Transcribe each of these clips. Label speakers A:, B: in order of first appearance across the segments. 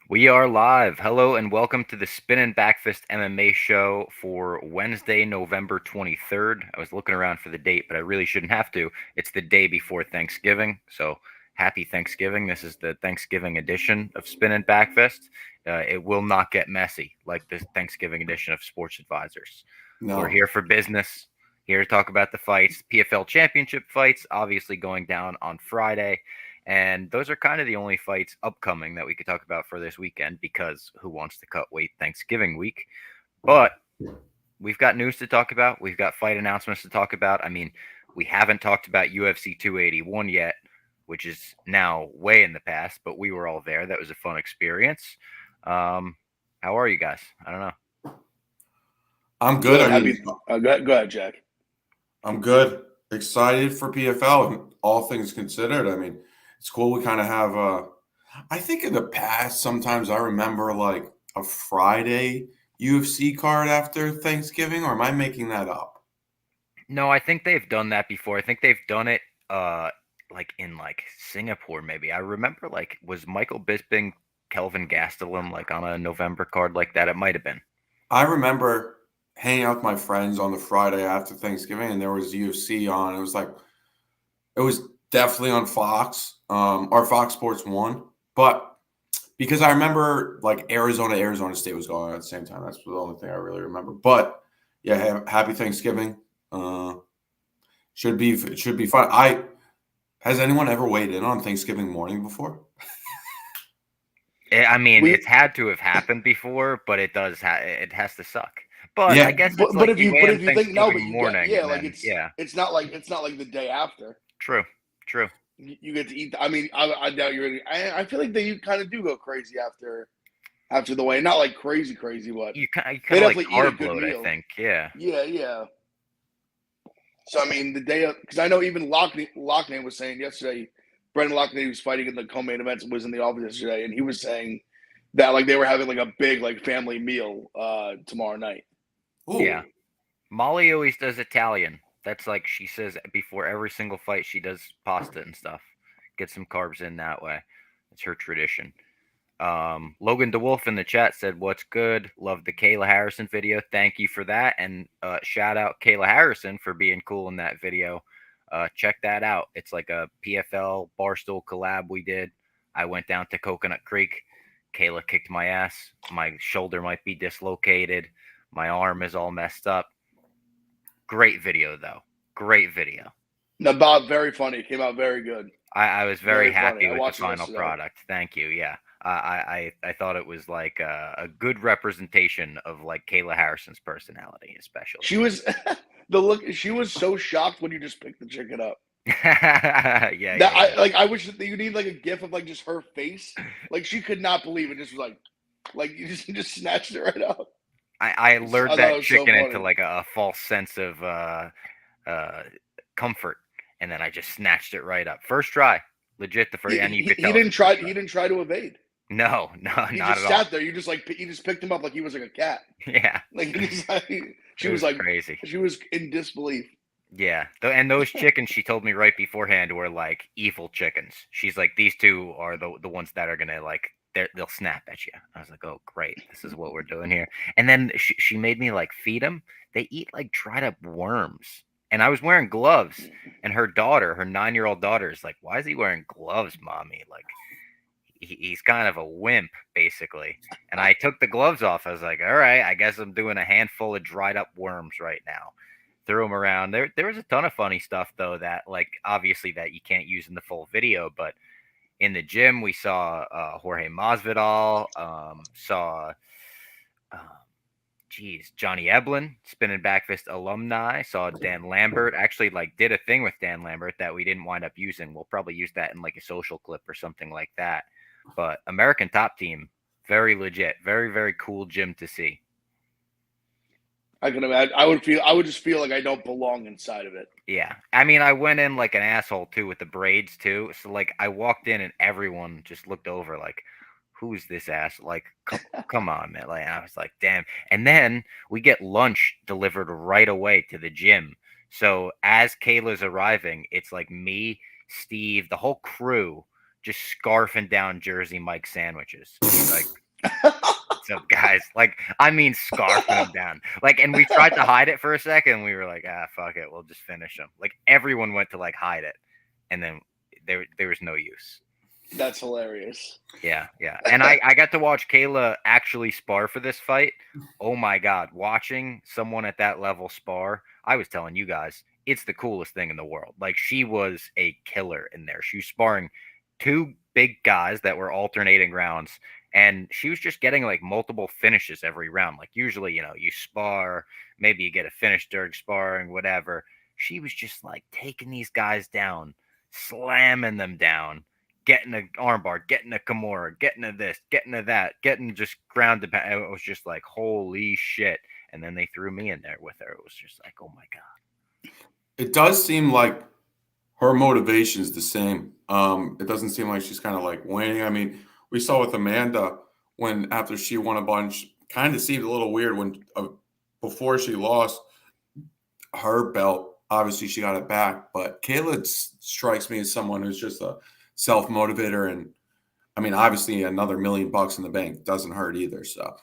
A: We are live. Hello and welcome to the Spinnin Backfist MMA show for Wednesday, November 23rd. I was looking around for the date, but I really shouldn't have to. It's the day before Thanksgiving, so happy Thanksgiving. This is the Thanksgiving edition of Spinnin Backfist. It will not get messy like the Thanksgiving edition of Sports Advisors. We're
B: No.
A: here for business, here to talk about the fights, PFL Championship fights, obviously going down on Friday. And those are kind of the only fights upcoming that we could talk about for this weekend because who wants to cut weight Thanksgiving week? But we've got news to talk about. We've got fight announcements to talk about. I mean, we haven't talked about UFC 281 yet, which is now way in the past, but we were all there. That was a fun experience. How are you guys? I don't know.
B: I'm good.
C: Good.
B: I
C: Happy.
B: mean,
C: Go ahead, Jack.
B: I'm good. Excited for PFL and all things considered. I mean, it's cool we kind of have I think in the past sometimes I remember like a Friday UFC card after Thanksgiving, or am I making that up?
A: No, I think they've done that before. I think they've done it like in like Singapore maybe. I remember like was Michael Bisping Kelvin Gastelum like on a November card like that? It might have been.
B: I remember hanging out with my friends on the Friday after Thanksgiving and there was UFC on. It was definitely on Fox, or Fox Sports 1, but because I remember like Arizona State was going on at the same time. That's the only thing I really remember. But yeah, happy Thanksgiving. It should be fun. I Has anyone ever weighed in on Thanksgiving morning before?
A: I mean,
C: We,
A: it's had to have happened before, but it has to suck. But I
B: Yeah,
A: guess it's
C: but
A: like
C: if
A: you
C: you
A: weigh
C: but
A: in
C: if you think no, but
A: Thanksgiving
C: you get
A: morning
C: yeah,
A: and
C: like
A: then yeah,
C: it's not like the day after.
A: true, true.
C: You get to eat. I mean, I doubt you're. I feel like they kind of do go crazy after the way. Not like crazy, but
A: You
C: they
A: kind of like
C: definitely eat a
A: carb
C: good
A: load, I
C: meal.
A: think. Yeah.
C: Yeah. So I mean, the day because I know even Lockney was saying yesterday. Brendan Lockney, who was fighting in the co-main events, was in the office yesterday, and he was saying that like they were having like a big like family meal tomorrow night.
A: Yeah.
B: ooh,
A: Molly always does Italian. That's like she says before every single fight she does pasta and stuff. Get some carbs in that way. It's her tradition. Logan DeWolf in the chat said, "What's good? Love the Kayla Harrison video. Thank you for that, and shout out Kayla Harrison for being cool in that video. Check that out. It's like a PFL Barstool collab we did. I went down to Coconut Creek. Kayla kicked my ass. My shoulder might be dislocated. My arm is all messed up. Great video though. Great video.
C: Now, Bob, very funny. Came out very good.
A: I was very
C: Very funny.
A: happy
C: I
A: with the
C: watched it
A: final
C: yesterday.
A: product. Thank you. Yeah, I thought it was like a good representation of like Kayla Harrison's personality, especially.
C: She was the look. She was so shocked when you just picked the chicken up.
A: Yeah,
C: That
A: yeah,
C: I like. I wish that you need like a gif of like just her face. Like she could not believe it. Just was like you just snatched it right up.
A: I lured
C: I thought it
A: that
C: was so
A: chicken into
C: funny.
A: like a false sense of uh, comfort, and then I just snatched it right up. First try, legit. The first, and you could
C: He
A: tell it's
C: didn't
A: the first
C: try.
A: try.
C: He didn't try to evade.
A: No, no,
C: He
A: not
C: just
A: at all.
C: sat there. You just like you just picked him up like he was like a cat.
A: Yeah,
C: Like he just like
A: it was crazy.
C: she was in disbelief.
A: Yeah, and those chickens she told me right beforehand were like evil chickens. She's like, these two are the ones that are gonna like they'll snap at you. I was like, oh great, this is what we're doing here. And then she made me like feed them. They eat like dried up worms, and I was wearing gloves. And her daughter, her 9-year-old daughter, is like, why is he wearing gloves, mommy? Like he's kind of a wimp basically. And I took the gloves off. I was like, all right, I guess I'm doing a handful of dried up worms right now. Threw them around. There was a ton of funny stuff though that like obviously that you can't use in the full video, but in the gym we saw Jorge Masvidal, saw um, geez, Johnny Eblin, Spinning Backfist alumni. Saw Dan Lambert. Actually, like did a thing with Dan Lambert that we didn't wind up using. We'll probably use that in like a social clip or something like that. But American Top Team, very legit, very cool gym to see.
C: I can imagine. I would just feel like I don't belong inside of it.
A: Yeah. I mean, I went in like an asshole too with the braids too. So like I walked in and everyone just looked over like, who's this ass? Like, come on, man. Like I was like, damn. And then we get lunch delivered right away to the gym. So as Kayla's arriving, it's like me, Steve, the whole crew just scarfing down Jersey Mike sandwiches. Like, what's up, guys? Like, I mean, scarfing them down. Like, and we tried to hide it for a second. We were like, fuck it, we'll just finish them. Like, everyone went to like hide it, and then there was no use.
C: That's hilarious.
A: Yeah. And I got to watch Kayla actually spar for this fight. Oh my God. Watching someone at that level spar, I was telling you guys, it's the coolest thing in the world. Like, she was a killer in there. She was sparring two big guys that were alternating rounds, and she was just getting like multiple finishes every round. Like, usually, you spar, maybe you get a finish during sparring, whatever. She was just like taking these guys down, slamming them down, getting an armbar, getting a Kimura, getting a this, getting a that, getting just ground to pound. It was just like, holy shit. And then they threw me in there with her. It was just like, oh my God.
B: It does seem like her motivation is the same. It doesn't seem like she's kind of like winning. I mean, we saw with Amanda when after she won a bunch, kind of seemed a little weird when before she lost her belt. Obviously, she got it back. But Kayla strikes me as someone who's just a self-motivator, and I mean, obviously another $1 million in the bank doesn't hurt either. So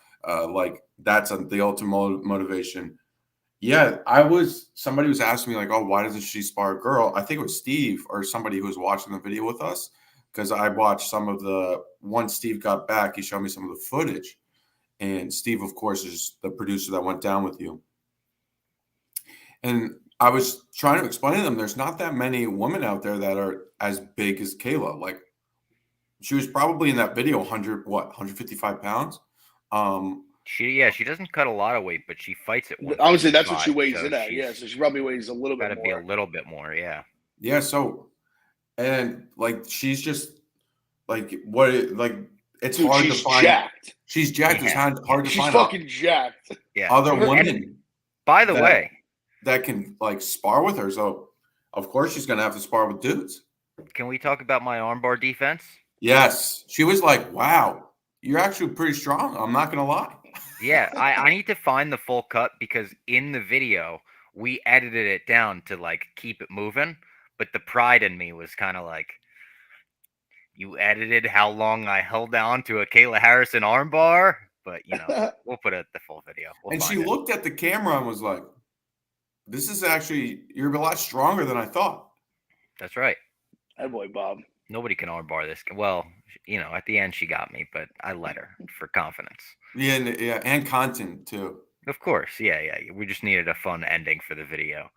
B: like that's the ultimate motivation. Yeah, somebody was asking me like, oh, why doesn't she spar a girl? I think it was Steve or somebody who was watching the video with us, because I watched some of once Steve got back, he showed me some of the footage, and Steve, of course, is the producer that went down with you. And I was trying to explain to them, there's not that many women out there that are as big as Kayla. Like, she was probably in that video 155 pounds.
A: She doesn't cut a lot of weight, but she fights at one.
C: I would say that's what she
A: 155,
C: weighs
A: so
C: in at. Yeah, so she probably weighs a little bit
A: gotta
C: more.
A: be a little bit more, yeah.
B: Yeah, so and like she's just like it's
C: Dude,
B: hard to
C: she's
B: find.
C: jacked.
B: She's jacked. It's hard to find.
C: She's fucking jacked.
A: Yeah.
B: Other
A: And
B: women
A: by the way,
B: that can like spar with her. So of course she's gonna have to spar with dudes.
A: can we talk about my armbar defense?
B: Yes, she was like, "Wow, you're actually pretty strong." I'm not gonna lie.
A: Yeah, I need to find the full cut because in the video we edited it down to like keep it moving, but the pride in me was kind of like, you edited how long I held down to a Kayla Harrison armbar, but we'll put it the full video. We'll
B: And she
A: find it.
B: looked at the camera and was like, "This is actually you're a lot stronger than I thought."
A: That's right.
C: Hey, boy, Bob.
A: Nobody can armbar this. Well, at the end she got me, but I let her for confidence.
B: Yeah, and content too.
A: Of course, yeah. We just needed a fun ending for the video.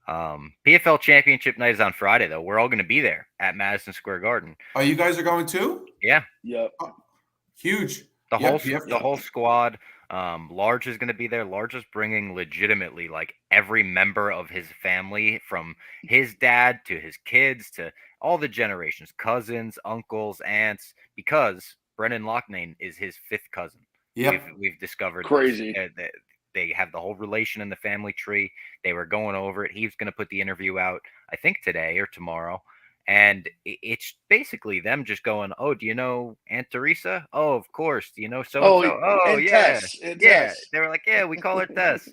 A: PFL Championship night is on Friday, though. We're all going to be there at Madison Square Garden.
B: Oh, you guys are going too?
A: Yeah.
C: Yep.
B: Oh, huge.
A: The whole squad. Large is going to be there. Large is bringing legitimately like every member of his family, from his dad to his kids to all the generations, cousins, uncles, aunts, because Brendan Loughnane is his fifth cousin.
B: Yep.
A: We've discovered
C: Crazy.
A: that they have the whole relation in the family tree. They were going over it. He's going to put the interview out, I think today or tomorrow. And it's basically them just going, oh, do you know Aunt Teresa? Oh, of course. Do you know so-and-so? Oh,
C: and
A: yeah.
C: Tess, and
A: Yeah.
C: Tess.
A: They were like, yeah, we call her Tess.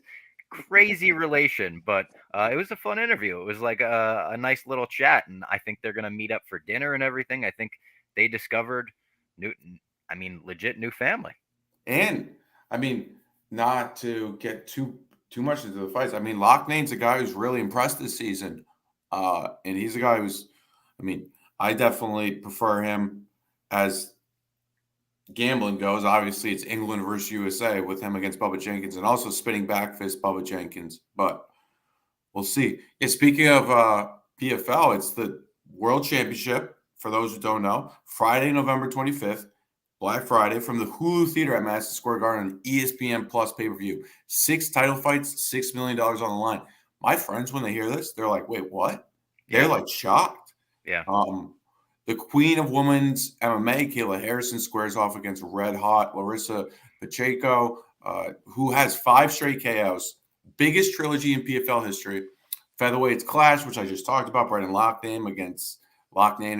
A: Crazy relation. But it was a fun interview. It was like a nice little chat. And I think they're going to meet up for dinner and everything. I think they discovered legit new family.
B: And I mean, not to get too much into the fights. I mean, Loughnane's a guy who's really impressed this season. And he's a guy who's, I definitely prefer him as gambling goes. Obviously, it's England versus USA with him against Bubba Jenkins, and also Spinning Backfist Bubba Jenkins. But we'll see. Yeah, speaking of PFL, it's the World Championship, for those who don't know, Friday, November 25th. Black Friday from the Hulu Theater at Madison Square Garden, ESPN Plus pay-per-view. 6 title fights, $6 million on the line. My friends, when they hear this, they're like, wait, what? They're like shocked.
A: Yeah.
B: The queen of women's MMA, Kayla Harrison, squares off against red hot Larissa Pacheco, who has 5 straight KOs. Biggest trilogy in PFL history. Featherweights clash, which I just talked about. Brendan Loughnane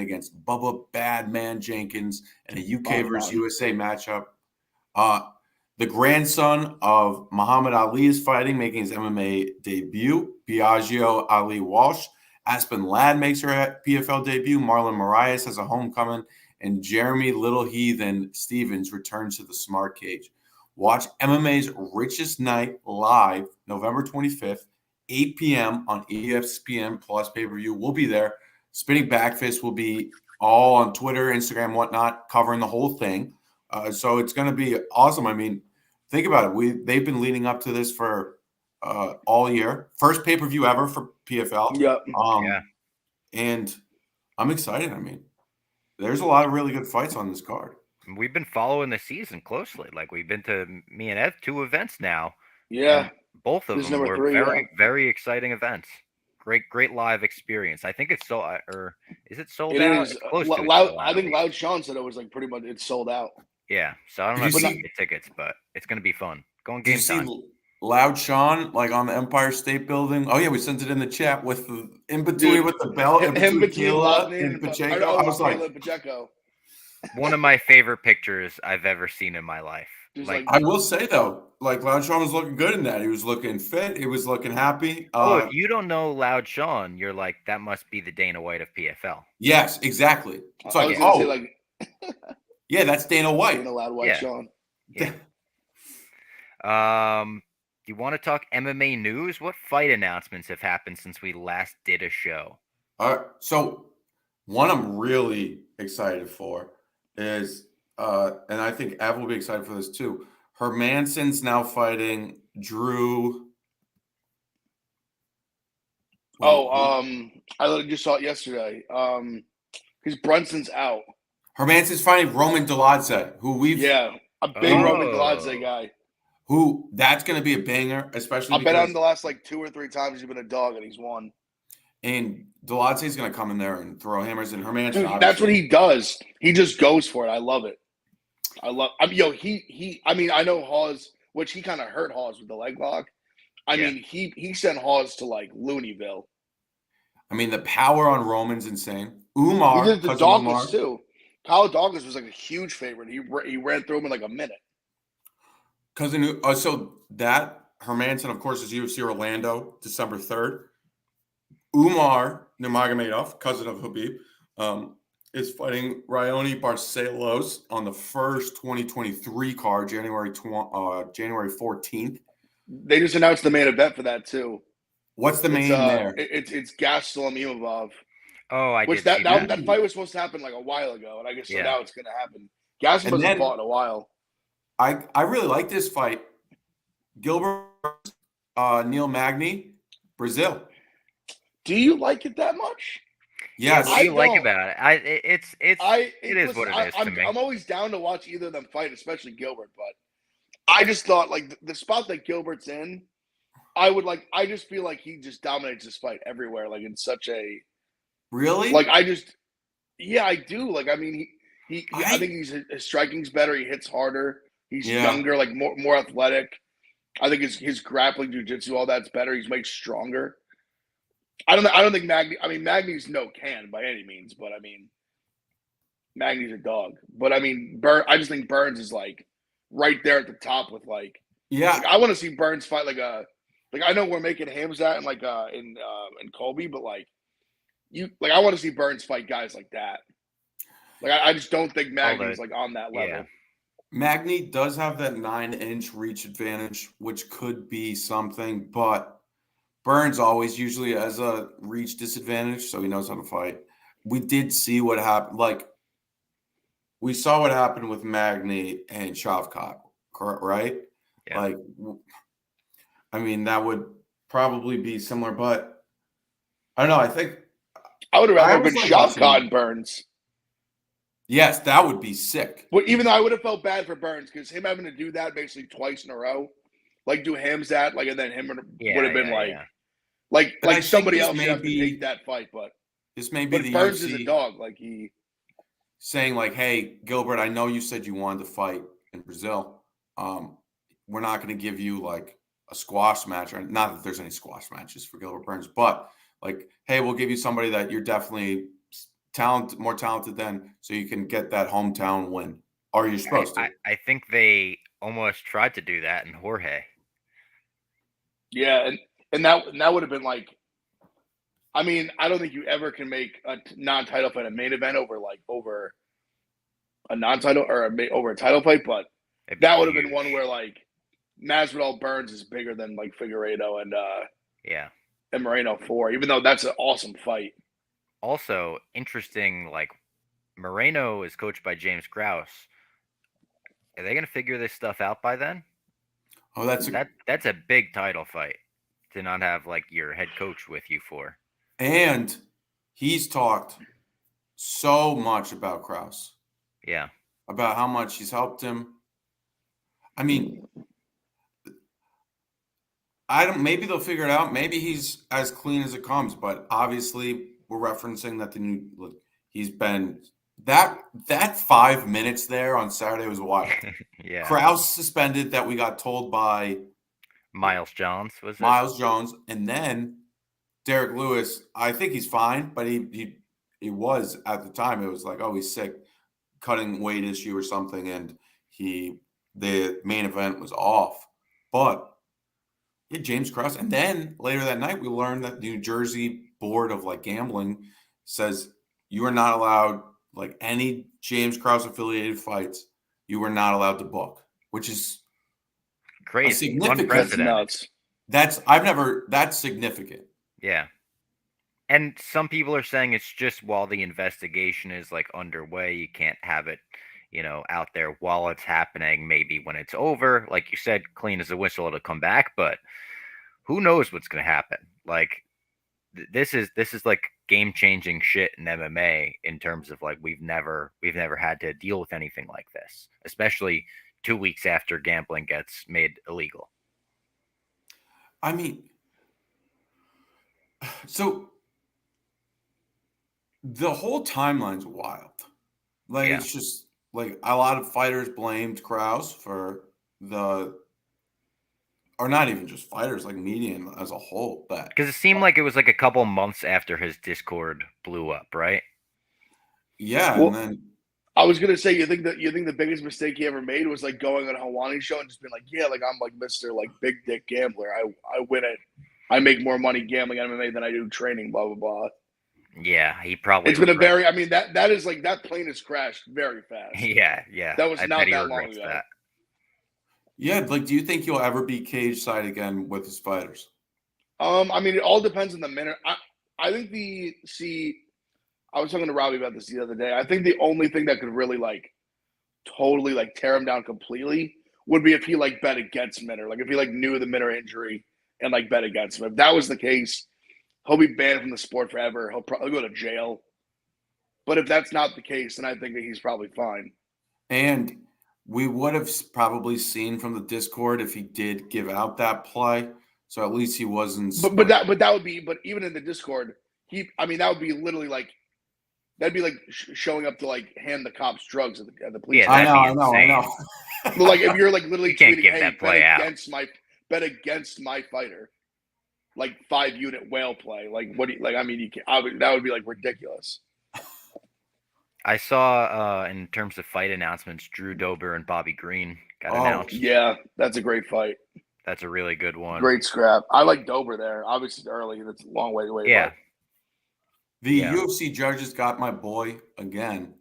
B: against Bubba Badman Jenkins in a UK versus USA matchup. The grandson of Muhammad Ali is fighting, making his MMA debut, Biagio Ali Walsh. Aspen Ladd makes her PFL debut. Marlon Moraes has a homecoming. And Jeremy Little Heathen Stevens returns to the Smart Cage. Watch MMA's Richest Night live November 25th, 8 p.m. on ESPN Plus pay-per-view. We'll be there. Spinning Backfist will be all on Twitter, Instagram, whatnot, covering the whole thing. So it's going to be awesome. I mean, think about it. They've been leading up to this for all year. First pay-per-view ever for PFL.
C: Yep.
A: Yeah.
B: And I'm excited. I mean, there's a lot of really good fights on this card.
A: We've been following the season closely. Like we've been to me and Ev 2 events now.
C: Yeah.
A: Both of
C: This is
A: them
C: number
A: were
C: 3,
A: very, very exciting events. Great live experience. I think it's sold, or is it sold
C: It
A: out?
C: is.
A: It's close to it
C: Loud,
A: sold out,
C: I
A: at
C: think
A: least.
C: Loud Sean said it was like pretty much it's sold out.
A: Yeah. So I don't know
B: Did
A: if
B: you
A: you
B: see-
A: can get tickets, but it's going to be fun. Go on
B: Did you
A: Game
B: see
A: Time.
B: Loud Sean like on the Empire State Building? Oh yeah, we sent it in the chat with the in between
C: Dude,
B: with the belt in
C: Him
B: between
C: between
B: Keela
C: Loughnane
B: and Pacheco.
C: I
B: I was like,
C: Keila and Pacheco.
A: One of my favorite pictures I've ever seen in my life.
C: Just
A: Like,
B: I will say though, like Loud Sean was looking good in that. He was looking fit. He was looking happy.
A: if you don't know Loud Sean, you're like, that must be the Dana White of PFL.
B: Yes, exactly. It's
C: I
B: like,
C: was gonna say like
B: yeah, that's Dana White.
C: being a Loud White
A: Yeah.
C: Sean.
A: Yeah. You want to talk MMA news? What fight announcements have happened since we last did a show?
B: So one I'm really excited for is, and I think Ev will be excited for this too. Hermansson's now fighting Drew.
C: I literally just saw it yesterday. Because Brunson's out.
B: Hermansson's fighting Roman Dolidze, who we've
C: A big Roman Dolidze guy.
B: who that's going to be a banger, especially
C: I bet
B: because
C: on the last like 2 or 3 times he's been a dog and he's won.
B: and Dolidze's going to come in there and throw hammers, and Hermansson.
C: Dude, that's what he does. He just goes for it. I love it. I mean, I know Hawes, which he kind of hurt Hawes with the leg lock. I mean, he sent Hawes to like Looneyville.
B: I mean, the power on Roman's insane. Umar,
C: He did the
B: cousin Umar.
C: Dawkins too. Kyle Dawkins was like a huge favorite. He ran through him in like a minute.
B: Cousin, so that Hermansson, of course, is UFC Orlando, December 3rd. Umar Nurmagomedov, cousin of Habib, is fighting Raoni Barcelos on the first 2023 card, January 14th.
C: They just announced the main event for that too.
B: What's the main there?
C: It's Gastelum Imavov.
A: Oh, I
C: Which
A: did see
C: that fight was supposed to happen like a while ago, and I guess so now it's going to happen. Gastelum hasn't fought in a while.
B: I really like this fight. Gilbert, Neil Magny, Brazil.
C: Do you like it that much?
B: Yes.
A: What do you like about it? It is what it is to me.
C: I'm always down to watch either of them fight, especially Gilbert. But I just thought like the spot that Gilbert's in, I just feel like he just dominates this fight everywhere. Like in such a
B: Really?
C: like I do. Like I mean I think his striking's better. He hits harder. He's younger, like more athletic. I think his grappling, jiu-jitsu, all that's better. He's made stronger. I don't think Magny. I mean, Magny's no can by any means, but I mean, Magny's a dog. But I mean, I just think Burns is like right there at the top with like.
B: Yeah.
C: Like, I want to see Burns fight like I know we're making Hamzat and like in Colby, but like I want to see Burns fight guys like that. Like I just don't think Magny's like on that level.
A: Yeah.
B: Magny does have that 9-inch reach advantage, which could be something, but Burns always usually has a reach disadvantage, so he knows how to fight. We did see what happened. Like, we saw what happened with Magny and Shavkat, right?
A: Yeah.
B: Like, I mean, that would probably be similar, but I don't know. I think
C: I would have rather been
B: like
C: Shavkat and Burns.
B: Yes, that would be sick.
C: But even though I would have felt bad for Burns because him having to do that basically twice in a row, like do Hamzat, like and then him would have been like somebody else should have to take that fight. But
B: this may be the
C: Burns
B: UFC
C: is a dog. Like he
B: saying like, "Hey, Gilbert, I know you said you wanted to fight in Brazil. We're not going to give you like a squash match, or not that there's any squash matches for Gilbert Burns, but like, hey, we'll give you somebody that you're definitely more talented than, so you can get that hometown win. Or you're supposed to."
A: I think they almost tried to do that in Jorge.
C: Yeah, and that would have been like, I mean, I don't think you ever can make a non-title fight a main event over a non-title or over a title fight, but
A: It'd be
C: that would have been
A: huge.
C: one where like Masvidal Burns is bigger than like Figueiredo
A: Yeah.
C: and Moreno 4, even though that's an awesome fight.
A: Also, interesting, like, Moreno is coached by James Krause. Are they going to figure this stuff out by then?
B: Oh, that's
A: That's a big title fight to not have, like, your head coach with you for.
B: and he's talked so much about Krause,
A: Yeah.
B: about how much he's helped him. I mean, maybe they'll figure it out. Maybe he's as clean as it comes, but obviously we're referencing that he's been that 5 minutes there on Saturday was wild.
A: Yeah.
B: Krause suspended that we got told by
A: Miles Jones, was it?
B: Miles Jones, and then Derek Lewis. I think he's fine, but he was at the time. It was like, oh, he's sick, cutting weight issue or something, and the main event was off. But yeah, James Krause, and then later that night we learned that the New Jersey Board of like Gambling says you are not allowed like any James Krause affiliated fights. You are not allowed to book, which is
A: Crazy.
B: significant-
C: That's
A: Unprecedented.
C: nuts.
B: That's significant.
A: Yeah. And some people are saying it's just while the investigation is like underway, you can't have it, out there while it's happening. Maybe when it's over, like you said, clean as a whistle, it'll come back. But who knows what's going to happen? Like this is like game changing shit in MMA in terms of like we've never had to deal with anything like this, especially 2 weeks after gambling gets made illegal.
B: I mean, so the whole timeline's wild. Like
A: Yeah.
B: it's just like a lot of fighters blamed Krause for or not even just fighters, like media as a whole. But
A: Because it seemed like it was like a couple months after his Discord blew up, right?
B: yeah,
C: Well,
B: and then
C: I was gonna say, you think the biggest mistake he ever made was like going on a Hawani show and just being like, yeah, like I'm like Mr. like Big Dick Gambler. I win it. I make more money gambling MMA than I do training. Blah blah blah.
A: Yeah, he probably.
C: It's been a very. I mean that is like that plane has crashed very fast.
A: Yeah.
C: That was
A: I
C: not
A: bet he
C: that long
A: regrets
C: ago.
A: that.
B: yeah, like do you think he'll ever be cage side again with his fighters?
C: I mean, it all depends on the minute. I think I was talking to Robbie about this the other day. I think the only thing that could really like totally like tear him down completely would be if he like bet against Minner. Like if he like knew the Minner injury and like bet against him. If that was the case, he'll be banned from the sport forever. He'll probably go to jail. But if that's not the case, then I think that he's probably fine.
B: And we would have probably seen from the Discord if he did give out that play. So at least he wasn't.
C: But that would be. But even in the Discord, that would be literally like that'd be like showing up to like hand the cops drugs at the police.
A: Yeah,
B: I
A: that'd
B: know.
A: be insane.
C: But like if you're like literally
A: You can't
C: tweeting,
A: give
C: hey,
A: that play out.
C: bet against my fighter, like 5-unit whale play. Like what do you like? I mean, that would be like ridiculous.
A: I saw in terms of fight announcements, Drew Dober and Bobby Green got announced.
C: Yeah, that's a great fight.
A: That's a really good one.
C: Great scrap. I like Dober there. Obviously early. That's a long way away.
A: Yeah.
B: The UFC judges got my boy again.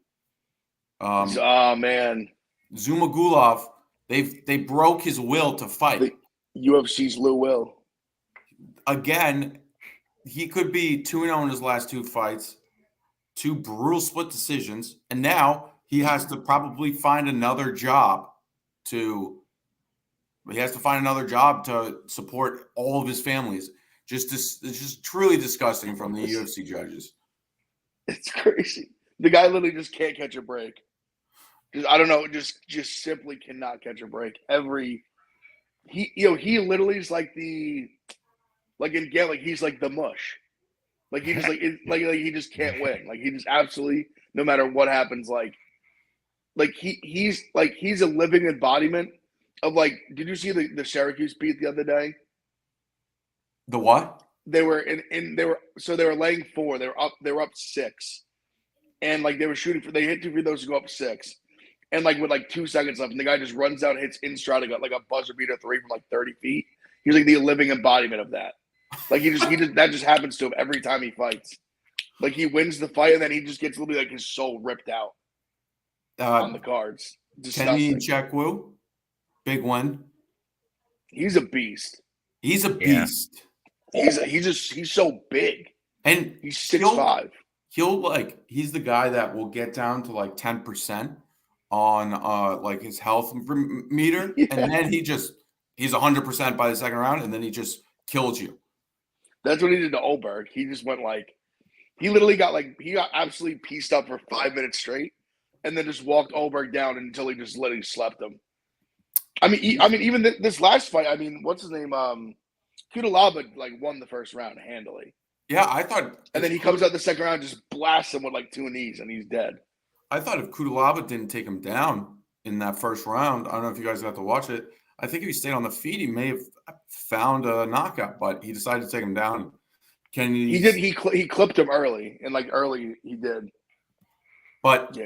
C: Oh man,
B: Zumagulov, they broke his will to fight.
C: the UFC's Lou Will.
B: Again, he could be 2-0 in his last 2 fights, 2 brutal split decisions, and now he has to probably find another job to support all of his families. It's just truly disgusting from the UFC judges.
C: It's crazy. The guy literally just can't catch a break. I don't know, just simply cannot catch a break. He literally is like in gambling, he's like the mush. Like he just like he just can't win. Like he just absolutely, no matter what happens, he's a living embodiment of like. Did you see the Syracuse beat the other day?
B: The what?
C: They were they were laying 4. They were up 6, and like they were shooting they hit 2 free throws to go up 6. And like with like 2 seconds left, and the guy just runs out, hits in stride, got like a buzzer beater 3 from like 30 feet. He's like the living embodiment of that. Like he just that just happens to him every time he fights. Like he wins the fight and then he just gets literally like his soul ripped out on the cards.
B: Kenny
C: Disgusting.
B: Chekwu, big win.
C: He's a beast.
B: He's a beast.
C: He's so big.
B: And
C: he's 6'5".
B: He's the guy that will get down to like 10% on like his health meter, and then he's 100% by the second round, and then he just kills you.
C: That's what he did to Oberg. He just went like he literally got absolutely pieced up for 5 minutes straight, and then just walked Oberg down until he just literally slept him. I mean, even this last fight. I mean, what's his name? Kudalaba like won the first round handily.
B: Yeah, I thought.
C: And then he comes out the second round, just blasts him with like 2 knees, and he's dead.
B: I thought if Kudalaba didn't take him down in that first round, I don't know if you guys got to watch it. I think if he stayed on the feet, he may have found a knockout, but he decided to take him down.
C: He did. He clipped him early, and like early he did.
B: But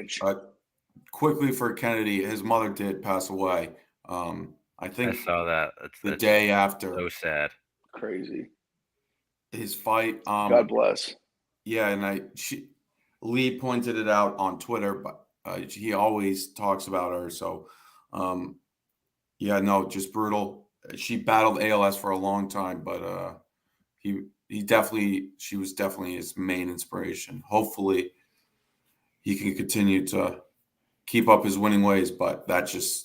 B: quickly for Kennedy, his mother did pass away. I think
A: I saw that.
B: the day after.
A: So sad.
C: Crazy.
B: His fight.
C: God bless.
B: Yeah, and Lee pointed it out on Twitter, but he always talks about her. So, just brutal. She battled ALS for a long time, but she was definitely his main inspiration. Hopefully, he can continue to keep up his winning ways, but that's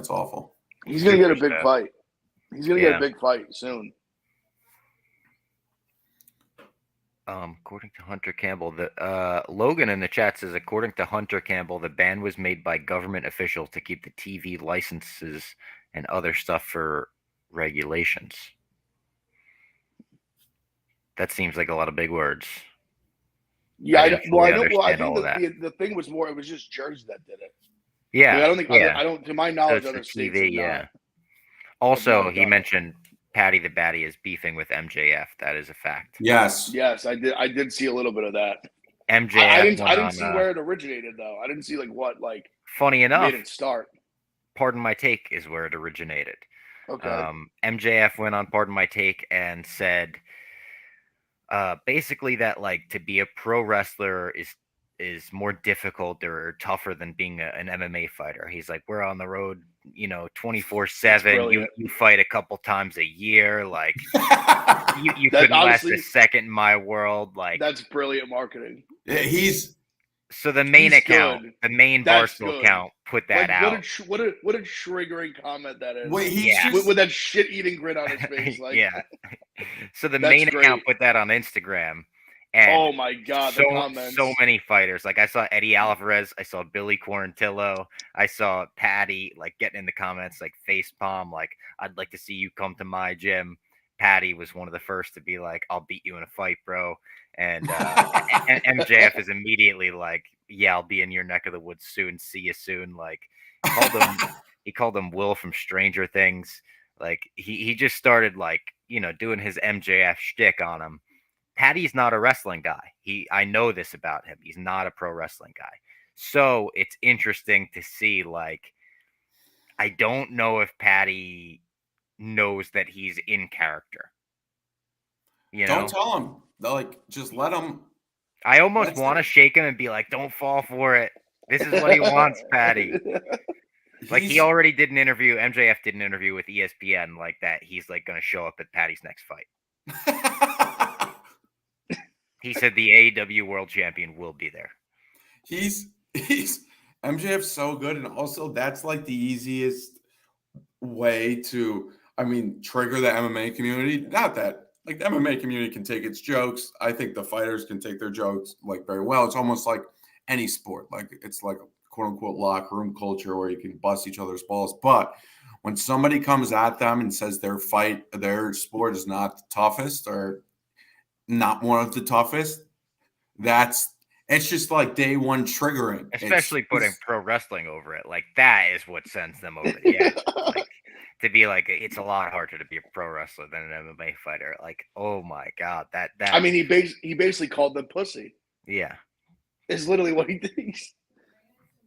B: awful.
C: He's gonna get a big fight. He's gonna get a big fight soon.
A: According to Hunter Campbell, Logan in the chat says, according to Hunter Campbell, the ban was made by government officials to keep the TV licenses and other stuff for regulations. That seems like a lot of big words.
C: Yeah, I know. Well, I think the thing was more. It was just Jersey that did it.
A: Yeah,
C: I don't think. I don't. To my knowledge,
A: so
C: other states.
A: TV, yeah. Also, he mentioned Patty the Batty is beefing with MJF. That is a fact.
B: Yes,
C: I did. I did see a little bit of that.
A: MJF.
C: I didn't see where it originated though. I didn't see what
A: Funny enough,
C: made it start.
A: Pardon My Take is where it originated.
C: Okay.
A: MJF went on Pardon My Take and said, basically that to be a pro wrestler is more difficult or tougher than being an MMA fighter. He's like, we're on the road, 24/7. You fight a couple times a year. You couldn't last a second in my world.
C: That's brilliant marketing.
B: Yeah,
A: so the main account, good. The main Barstool account put that out.
C: What a triggering comment that is.
B: Wait,
C: with that shit eating grin on his face.
A: Yeah. So the main account put that on Instagram. And
C: oh my God! The comments.
A: So many fighters. I saw Eddie Alvarez. I saw Billy Quarantillo. I saw Patty getting in the comments face palm. I'd like to see you come to my gym. Patty was one of the first to be like, "I'll beat you in a fight, bro." And MJF is immediately like, "Yeah, I'll be in your neck of the woods soon. See you soon." He called him Will from Stranger Things. He just started doing his MJF shtick on him. Patty's not a wrestling guy. I know this about him. He's not a pro wrestling guy. So it's interesting to see, I don't know if Patty knows that he's in character.
B: Don't tell him. Just let him.
A: I almost want to shake him and be like, don't fall for it. This is what he wants, Patty. He already did an interview. MJF did an interview with ESPN that. He's going to show up at Patty's next fight. He said the AEW World Champion will be there.
B: He's MJF's so good, and also that's the easiest way to, trigger the MMA community. Not that the MMA community can take its jokes. I think the fighters can take their jokes very well. It's almost like any sport. It's a quote unquote locker room culture where you can bust each other's balls. But when somebody comes at them and says their sport is not the toughest or not one of the toughest, it's just day one triggering.
A: Especially putting pro wrestling over it. That is what sends them over the edge. To be it's a lot harder to be a pro wrestler than an MMA fighter. Oh my God, that.
C: He basically called them pussy.
A: Yeah,
C: it's literally what he thinks.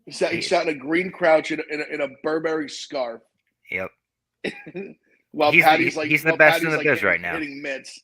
C: He sat in a green crouch in a Burberry scarf.
A: Yep.
C: While
A: he's
C: Patty's
A: he's the best in the biz right now.
C: Hitting mitts.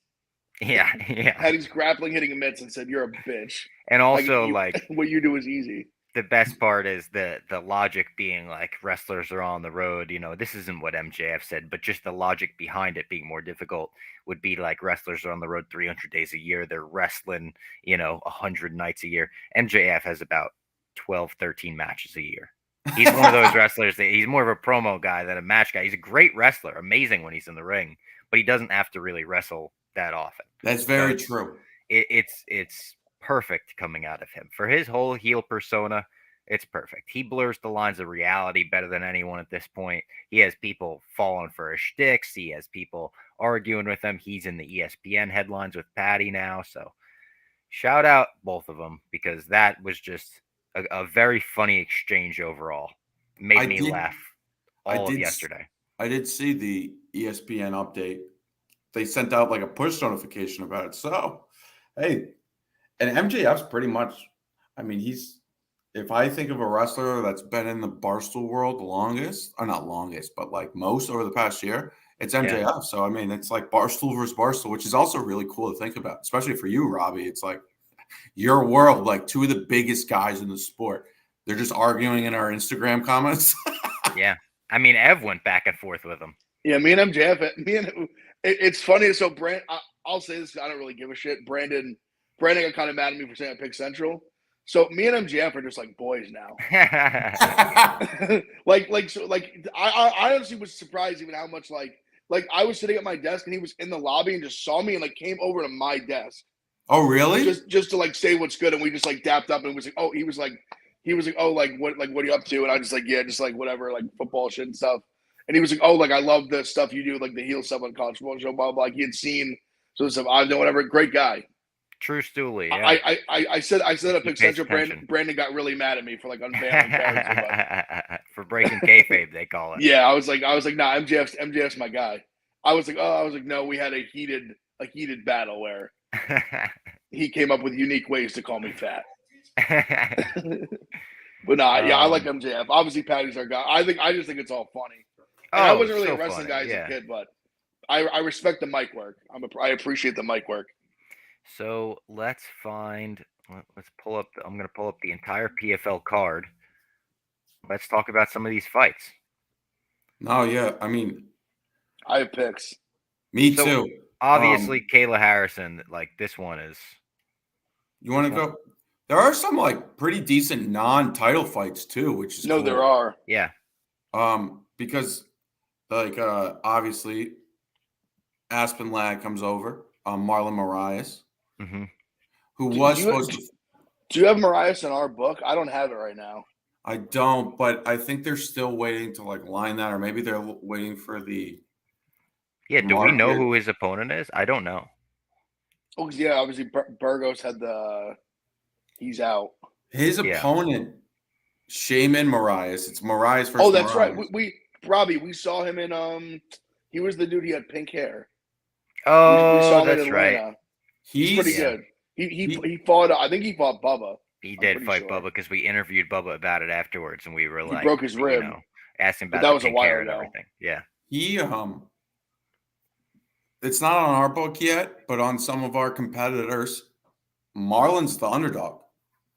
A: Yeah, yeah.
C: Had his grappling hitting mitts and said, "You're a bitch."
A: And also,
C: you,
A: like,
C: what you do is easy.
A: the best part is the logic being like wrestlers are on the road. This isn't what MJF said, but just the logic behind it being more difficult would be like wrestlers are on the road 300 days a year. They're wrestling, 100 nights a year. MJF has about 12, 13 matches a year. He's one of those wrestlers that he's more of a promo guy than a match guy. He's a great wrestler, amazing when he's in the ring, but he doesn't have to really wrestle that often.
B: That's very true.
A: It's perfect coming out of him for his whole heel persona. It's perfect. He blurs the lines of reality better than anyone at this point. He has people falling for his shticks. He has people arguing with him. He's in the ESPN headlines with Patty now. So shout out both of them because that was just a very funny exchange overall. Made me laugh all of yesterday.
B: I did see the ESPN update. They sent out like a push notification about it. So, hey, and MJF's pretty much, I mean, if I think of a wrestler that's been in the Barstool world the longest, or not longest, but like most over the past year, it's MJF. Yeah. So, I mean, it's like Barstool versus Barstool, which is also really cool to think about, especially for you, Robbie. It's like your world, like two of the biggest guys in the sport. They're just arguing in our Instagram comments.
A: Yeah. I mean, Ev went back and forth with him.
C: Yeah, me and MJF, it's funny. So, I'll say this, I don't really give a shit. Brandon got kind of mad at me for saying I picked Central. So me and MJF are just like boys now. I honestly was surprised even how much like I was sitting at my desk and he was in the lobby and just saw me and like came over to my desk.
B: Oh really?
C: Just to like say what's good, and we just like dapped up and was like, he was like, oh, like what are you up to? And I was just like, yeah, just like whatever, like football shit and stuff. And he was like, oh, like I love the stuff you do, like the heel stuff on College Football Show, blah blah. Like he had seen some stuff. I know whatever. Great guy.
A: True Stooley. Yeah.
C: I said I picked Central. Brandon got really mad at me for like unveiling character.
A: For breaking kayfabe, they call it.
C: Yeah, I was like, nah, MJF's my guy. I was like, no, we had a heated battle where he came up with unique ways to call me fat. But nah, yeah, I like MJF. Obviously, Patty's our guy. I just think it's all funny. And I wasn't really a wrestling guy as a kid, but I respect the mic work. I appreciate the mic work.
A: So let's pull up. I'm going to pull up the entire PFL card. Let's talk about some of these fights.
B: No, yeah. I mean,
C: I have picks.
B: Me too.
A: Obviously, Kayla Harrison, like this one is.
B: You want to go? There are some like pretty decent non-title fights too, which is
C: cool. There are.
A: Yeah.
B: Because like obviously, Aspen Ladd comes over. Marlon Moraes.
A: Mm-hmm.
B: Who was supposed to?
C: Do you have Moraes in our book? I don't have it right now.
B: I don't, but I think they're still waiting to like line that, or maybe they're waiting for the.
A: Yeah, do we know who his opponent is? I don't know.
C: Oh, yeah, obviously Burgos had he's out.
B: His opponent, Shaman Moraes. It's Moraes versus.
C: Oh, that's
B: Moraes.
C: right. Robbie, we saw him in he was the dude. He had pink hair.
A: Oh,
C: we saw
A: that's right.
C: He's pretty good. He fought. I think he fought Bubba.
A: He did fight Bubba because we interviewed Bubba about it afterwards, and we were like,
C: he broke his rib.
A: Asked him about that was a while ago. Everything. Yeah.
B: He it's not on our book yet, but on some of our competitors, Marlon's the underdog.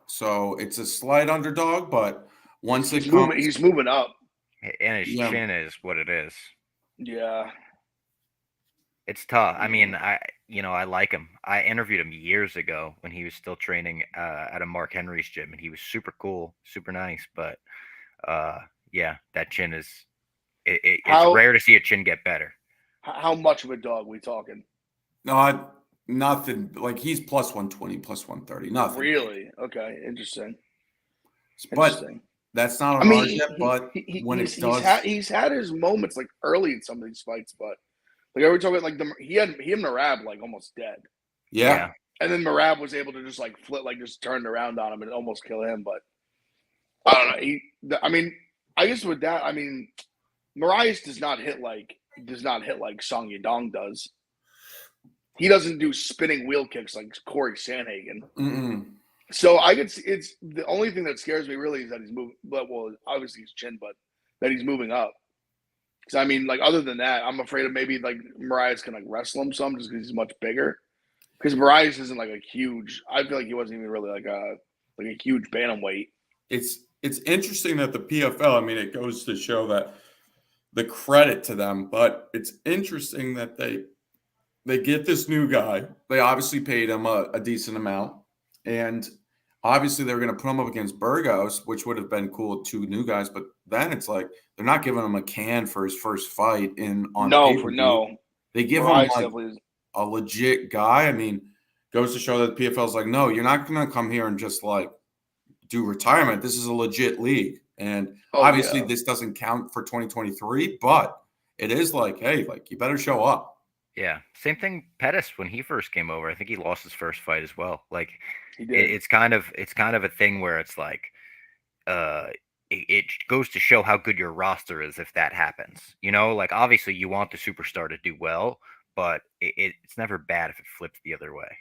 B: So it's a slight underdog, but once he's
C: moving up,
A: and his chin is what it is.
C: Yeah.
A: It's tough. I mean, I like him. I interviewed him years ago when he was still training at a Mark Henry's gym, and he was super cool, super nice. But yeah, that chin is. It's rare to see a chin get better.
C: How much of a dog we talking?
B: No, nothing. Like he's plus 120, plus 130. Nothing.
C: Really? Okay, interesting.
B: But that's not on ours yet. But when it does,
C: he's had his moments like early in some of these fights, but. Like I were talking like he and Marab like almost dead.
B: Yeah.
C: And then Marab was able to just like flip, like just turned around on him and almost kill him. But I don't know. I guess with that, Moraes does not hit like Song Yadong does. He doesn't do spinning wheel kicks like Corey Sanhagen.
B: Mm-mm.
C: So I could see it's the only thing that scares me really is that he's moving. But well, obviously his chin, but that he's moving up. Because like other than that, I'm afraid of maybe like Moraes can like wrestle him some just because he's much bigger. Because Bryce isn't like a huge. I feel like he wasn't even really like a huge bantamweight.
B: It's interesting that the PFL. I mean, it goes to show that the credit to them, but it's interesting that they get this new guy. They obviously paid him a decent amount, and obviously they're going to put him up against Burgos, which would have been cool. Two new guys, but then it's like they're not giving him a can for his first fight on pay-per-view.
C: No.
B: They give
C: Bryce
B: him like a legit guy. I mean, goes to show that the PFL is like, no, you're not going to come here and just like do retirement. This is a legit league, and obviously this doesn't count for 2023, but it is like, hey, like you better show up.
A: Yeah, same thing. Pettis when he first came over, I think he lost his first fight as well. Like,
C: he did.
A: It's kind of a thing where it's like, it goes to show how good your roster is if that happens. You know, like obviously you want the superstar to do well, but it's never bad if it flips the other way.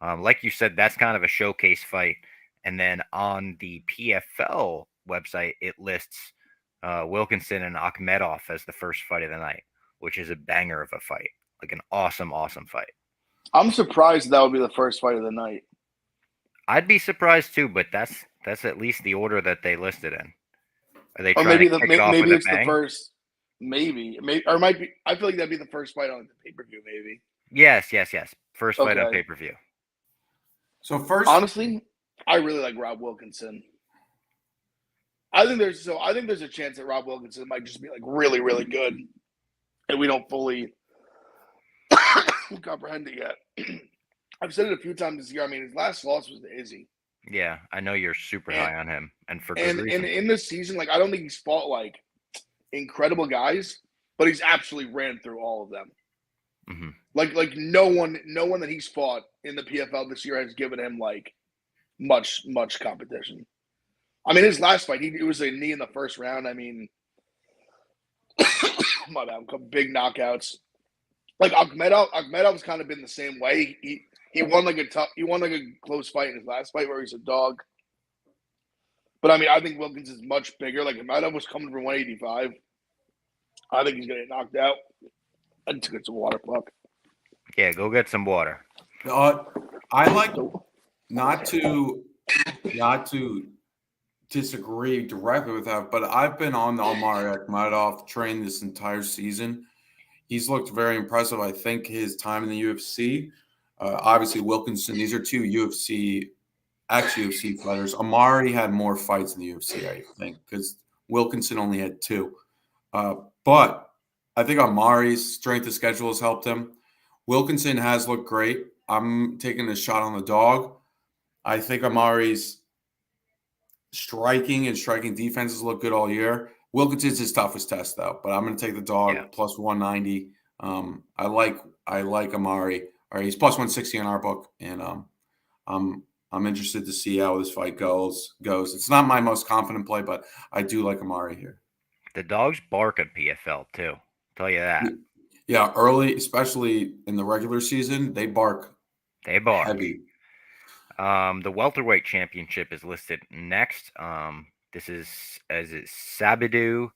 A: Like you said, that's kind of a showcase fight. And then on the PFL website, it lists Wilkinson and Akhmedov as the first fight of the night, which is a banger of a fight. Like an awesome, awesome fight.
C: I'm surprised that would be the first fight of the night.
A: I'd be surprised too, but that's at least the order that they listed in. Are they
C: or
A: trying
C: maybe
A: to kick it off
C: maybe
A: with
C: it's
A: a bang?
C: the first. Maybe or might be. I feel like that'd be the first fight on the pay-per-view. Maybe.
A: Yes. First fight on pay-per-view.
B: So first,
C: honestly, I really like Rob Wilkinson. I think there's a chance that Rob Wilkinson might just be like really, really good, and we don't fully comprehend it yet. I've said it a few times this year. I mean, his last loss was to Izzy.
A: Yeah, I know you're super high on him, and for good reason.
C: And in this season, like I don't think he's fought like incredible guys, but he's absolutely ran through all of them.
A: Mm-hmm.
C: Like no one that he's fought in the PFL this year has given him like much competition. I mean, his last fight, it was a knee in the first round. I mean, my bad, big knockouts. Like Akhmedov's kind of been the same way. He won like a close fight in his last fight where he's a dog. But I mean, I think Wilkins is much bigger. Like Akhmedov was coming from 185. I think he's gonna get knocked out. I need to get some water, Puck.
A: Yeah, go get some water.
B: I like not to disagree directly with that, but I've been on the Omari Akhmedov train this entire season. He's looked very impressive. I think his time in the UFC, obviously Wilkinson, these are two UFC fighters. Omari had more fights in the UFC, I think, because Wilkinson only had two. But I think Omari's strength of schedule has helped him. Wilkinson has looked great. I'm taking a shot on the dog. I think Omari's striking defenses look good all year. Wilkinson's his toughest test, though. But I'm going to take the dog plus 190. I like Omari. All right, he's plus 160 in our book, and I'm interested to see how this fight goes. It's not my most confident play, but I do like Omari here.
A: The dogs bark at PFL too. I'll tell you that.
B: Yeah, early, especially in the regular season, they bark.
A: They bark.
B: Heavy.
A: The welterweight championship is listed next. This is Sadabu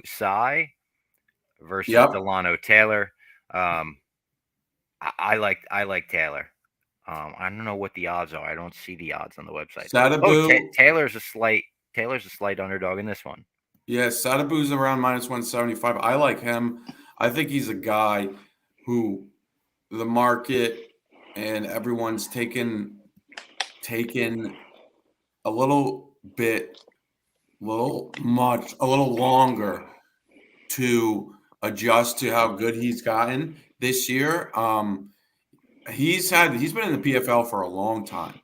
A: Sai versus Delano Taylor. I like Taylor. I don't know what the odds are. I don't see the odds on the website. Taylor's a slight underdog in this one.
B: Yeah, Sadabu's around minus 175. I like him. I think he's a guy who the market and everyone's taken a little longer to adjust to how good he's gotten this year. He's been in the PFL for a long time.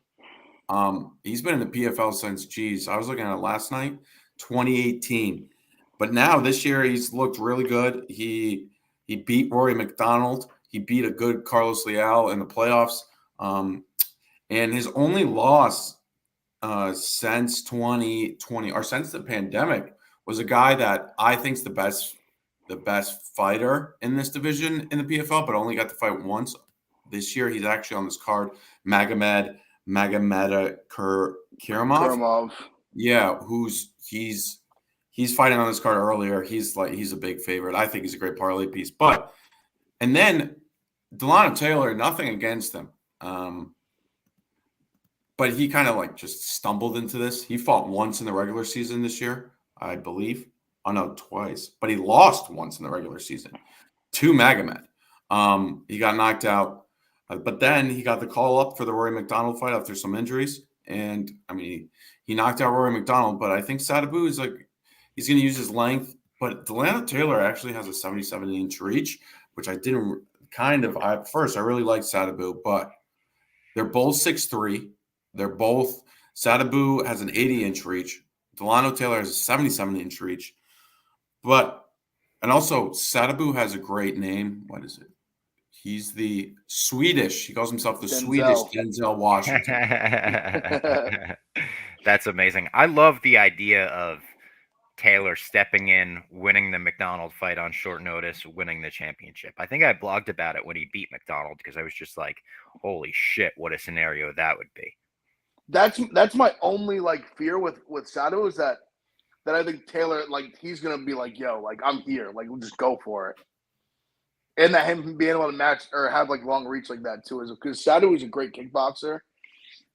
B: He's been in the PFL since, I was looking at it last night, 2018. But now this year he's looked really good. He beat Rory McDonald. He beat a good Carlos Leal in the playoffs. And his only loss since 2020 or since the pandemic was a guy that I think's the best fighter in this division in the PFL, but only got to fight once. This year he's actually on this card, Magomedov Kirimov. Yeah, he's fighting on this card earlier. He's a big favorite. I think he's a great parlay piece. And then Delano Taylor, nothing against him. But he kind of like just stumbled into this. He fought once in the regular season this year, I believe. Oh no, twice. But he lost once in the regular season to Magomed. He got knocked out. But then he got the call up for the Rory McDonald fight after some injuries. And I mean, he knocked out Rory McDonald, but I think Sadabu is like, he's going to use his length. But Delano Taylor actually has a 77-inch reach, which I didn't at first, I really liked Sadabu, but they're both 6'3". They're both, Sadabu has an 80-inch reach. Delano Taylor has a 77-inch reach. And also Sadabu has a great name. What is it? He's the Swedish. He calls himself the Swedish Denzel Washington.
A: That's amazing. I love the idea of Taylor stepping in, winning the McDonald fight on short notice, winning the championship. I think I blogged about it when he beat McDonald because I was just like, holy shit, what a scenario that would be.
C: That's my only like fear with Sato is that I think Taylor, like, he's gonna be like, yo, like, I'm here, like, we'll just go for it. And that him being able to match or have like long reach like that too is because Sato is a great kickboxer.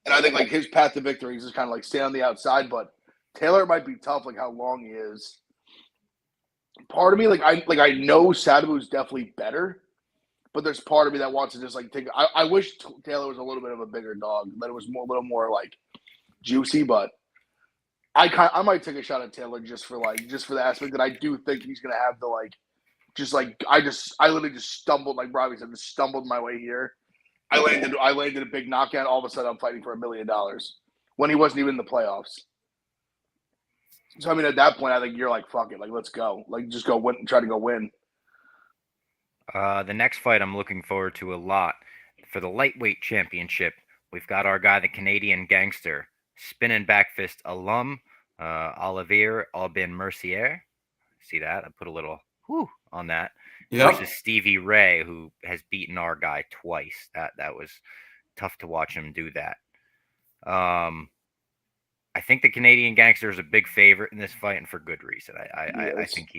C: And I think like his path to victory is just kind of like stay on the outside, but Taylor might be tough, like how long he is. Part of me, I know Sadabu is definitely better, but there's part of me that wants to just like take. I wish Taylor was a little bit of a bigger dog, that it was a little more like juicy. But I might take a shot at Taylor just for the aspect that I do think he's gonna have the like, just like I literally just stumbled, like Robbie said, just stumbled my way here. I landed a big knockout. All of a sudden, I'm fighting for $1 million when he wasn't even in the playoffs. So I mean, at that point, I think you're like, fuck it, like let's go, like just go win, try to go win.
A: The next fight I'm looking forward to a lot for the lightweight championship. We've got our guy, the Canadian gangster, Spinnin Backfist alum, Olivier Aubin Mercier. See that? I put a little whew on that.
B: Yep.
A: Versus Stevie Ray, who has beaten our guy twice. That was tough to watch him do that. I think the Canadian gangster is a big favorite in this fight, and for good reason. I think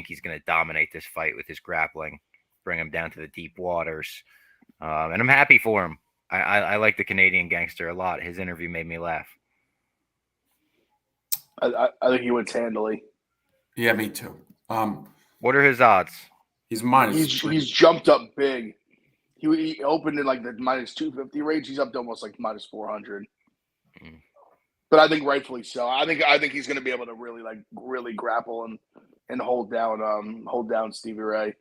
A: he's going to dominate this fight with his grappling, bring him down to the deep waters, and I'm happy for him. I like the Canadian gangster a lot. His interview made me laugh.
C: I think he wins handily.
B: Yeah, me too.
A: What are his odds?
B: He's minus.
C: He's jumped up big. He opened in like the minus 250 range. He's up to almost like minus 400. Mm. But I think rightfully so. I think he's going to be able to really grapple and hold down Stevie Ray.
A: I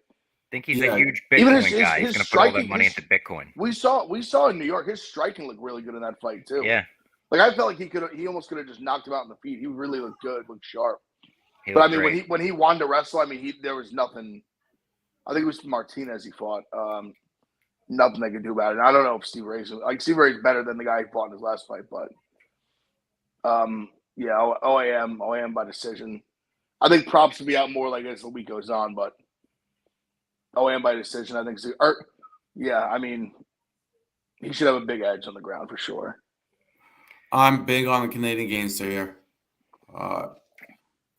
A: think he's a huge Bitcoin guy. He's going to put all that money into Bitcoin.
C: We saw in New York his striking looked really good in that fight too.
A: Yeah.
C: Like I felt like he almost could have just knocked him out in the feet. He really looked good, looked sharp. But I mean, when he wanted to wrestle, I mean, there was nothing. I think it was Martinez he fought. Nothing they could do about it. And I don't know if Stevie Ray's better than the guy he fought in his last fight, but yeah, OAM by decision. I think props to be out more like as the week goes on, but OAM by decision. I think. I mean, he should have a big edge on the ground for sure.
B: I'm big on the Canadian gangster here.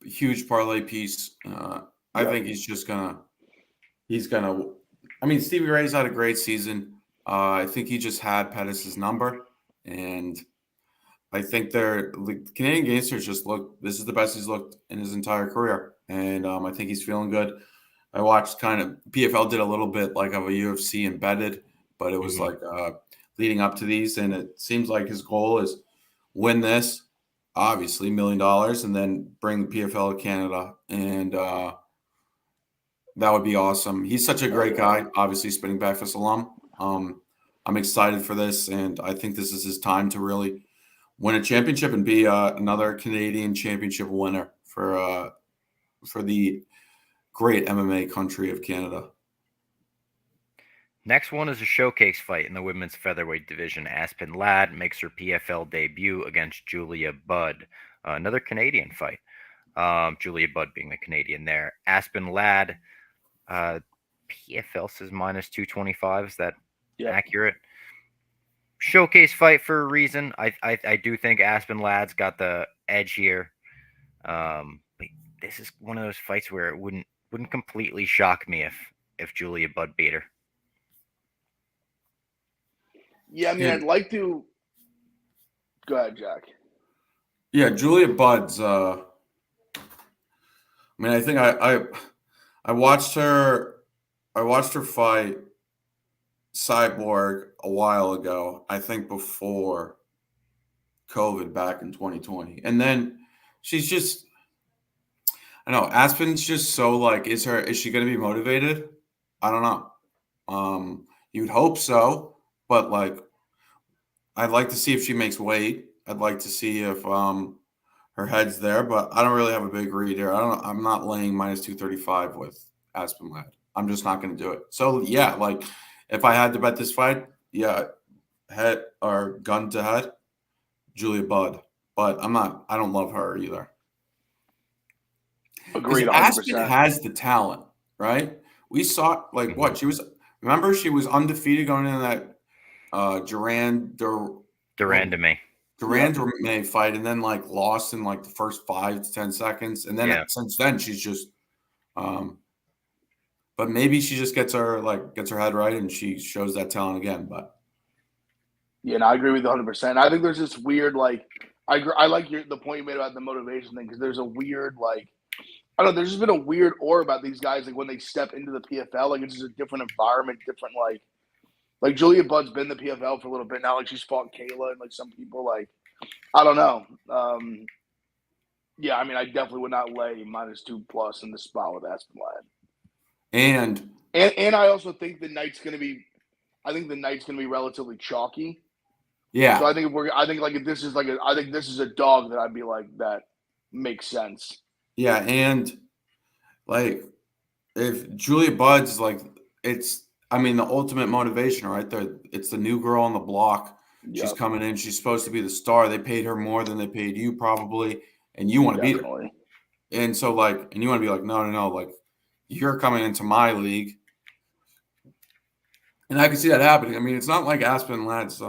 B: Huge parlay piece. I think he's gonna. I mean, Stevie Ray's had a great season. I think he just had Pettis' number, and I think the Canadian gangsters just this is the best he's looked in his entire career, and I think he's feeling good. I watched kind of PFL did a little bit like of a UFC embedded, but it was like leading up to these, and it seems like his goal is win this, obviously $1 million, and then bring the PFL to Canada, and that would be awesome. He's such a great guy, obviously Spinnin Backfist alum. I'm excited for this, and I think this is his time to really win a championship and be another Canadian championship winner for the great MMA country of Canada.
A: Next one is a showcase fight in the women's featherweight division. Aspen Ladd makes her PFL debut against Julia Budd, another Canadian fight. Julia Budd being the Canadian there. Aspen Ladd, PFL says minus 225. Is that accurate? Showcase fight for a reason. I do think Aspen Ladd's got the edge here. But this is one of those fights where it wouldn't completely shock me if Julia Budd beat her.
C: Yeah, I mean, I'd like to. Go ahead, Jack.
B: Yeah, Julia Budd's. I mean, I think I watched her. I watched her fight Cyborg a while ago. I think before COVID back in 2020, and then she's just. I know Aspen's just so like. Is she going to be motivated? I don't know. You'd hope so, but like, I'd like to see if she makes weight. I'd like to see if her head's there, but I don't really have a big read here. I'm not laying minus 235 with Aspen Ladd. I'm just not going to do it. So yeah, like if I had to bet this fight, yeah, head or gun to head, Julia Budd. But I don't love her either.
C: Agreed,
B: Aspen
C: 100%.
B: has the talent, right? We saw like what she was. Remember, she was undefeated going into that Duran May fight, and then like lost in like the first 5 to 10 seconds, and then since then she's just. But maybe she just gets her head right, and she shows that talent again. But
C: yeah, no, I agree with you 100%. I think there's this weird like I like the point you made about the motivation thing, because there's a weird like. I don't know. There's just been a weird aura about these guys. Like when they step into the PFL, like it's just a different environment, different like Julia Budd's been in the PFL for a little bit now. Like she's fought Kayla and like some people. Like I don't know. Yeah, I mean, I definitely would not lay -2+ in the spot with Aspen Ladd. And I also think the night's going to be. I think the night's going to be relatively chalky.
B: Yeah.
C: So I think if this is I think this is a dog that I'd be like, that makes sense.
B: Yeah, and like if Julia Budd's like, it's the ultimate motivation, right? It's the new girl on the block. Yep. She's coming in. She's supposed to be the star. They paid her more than they paid you probably, and you want to beat her. And so and you want to be like, no, like you're coming into my league, and I can see that happening. I mean, it's not like Aspen Ladd's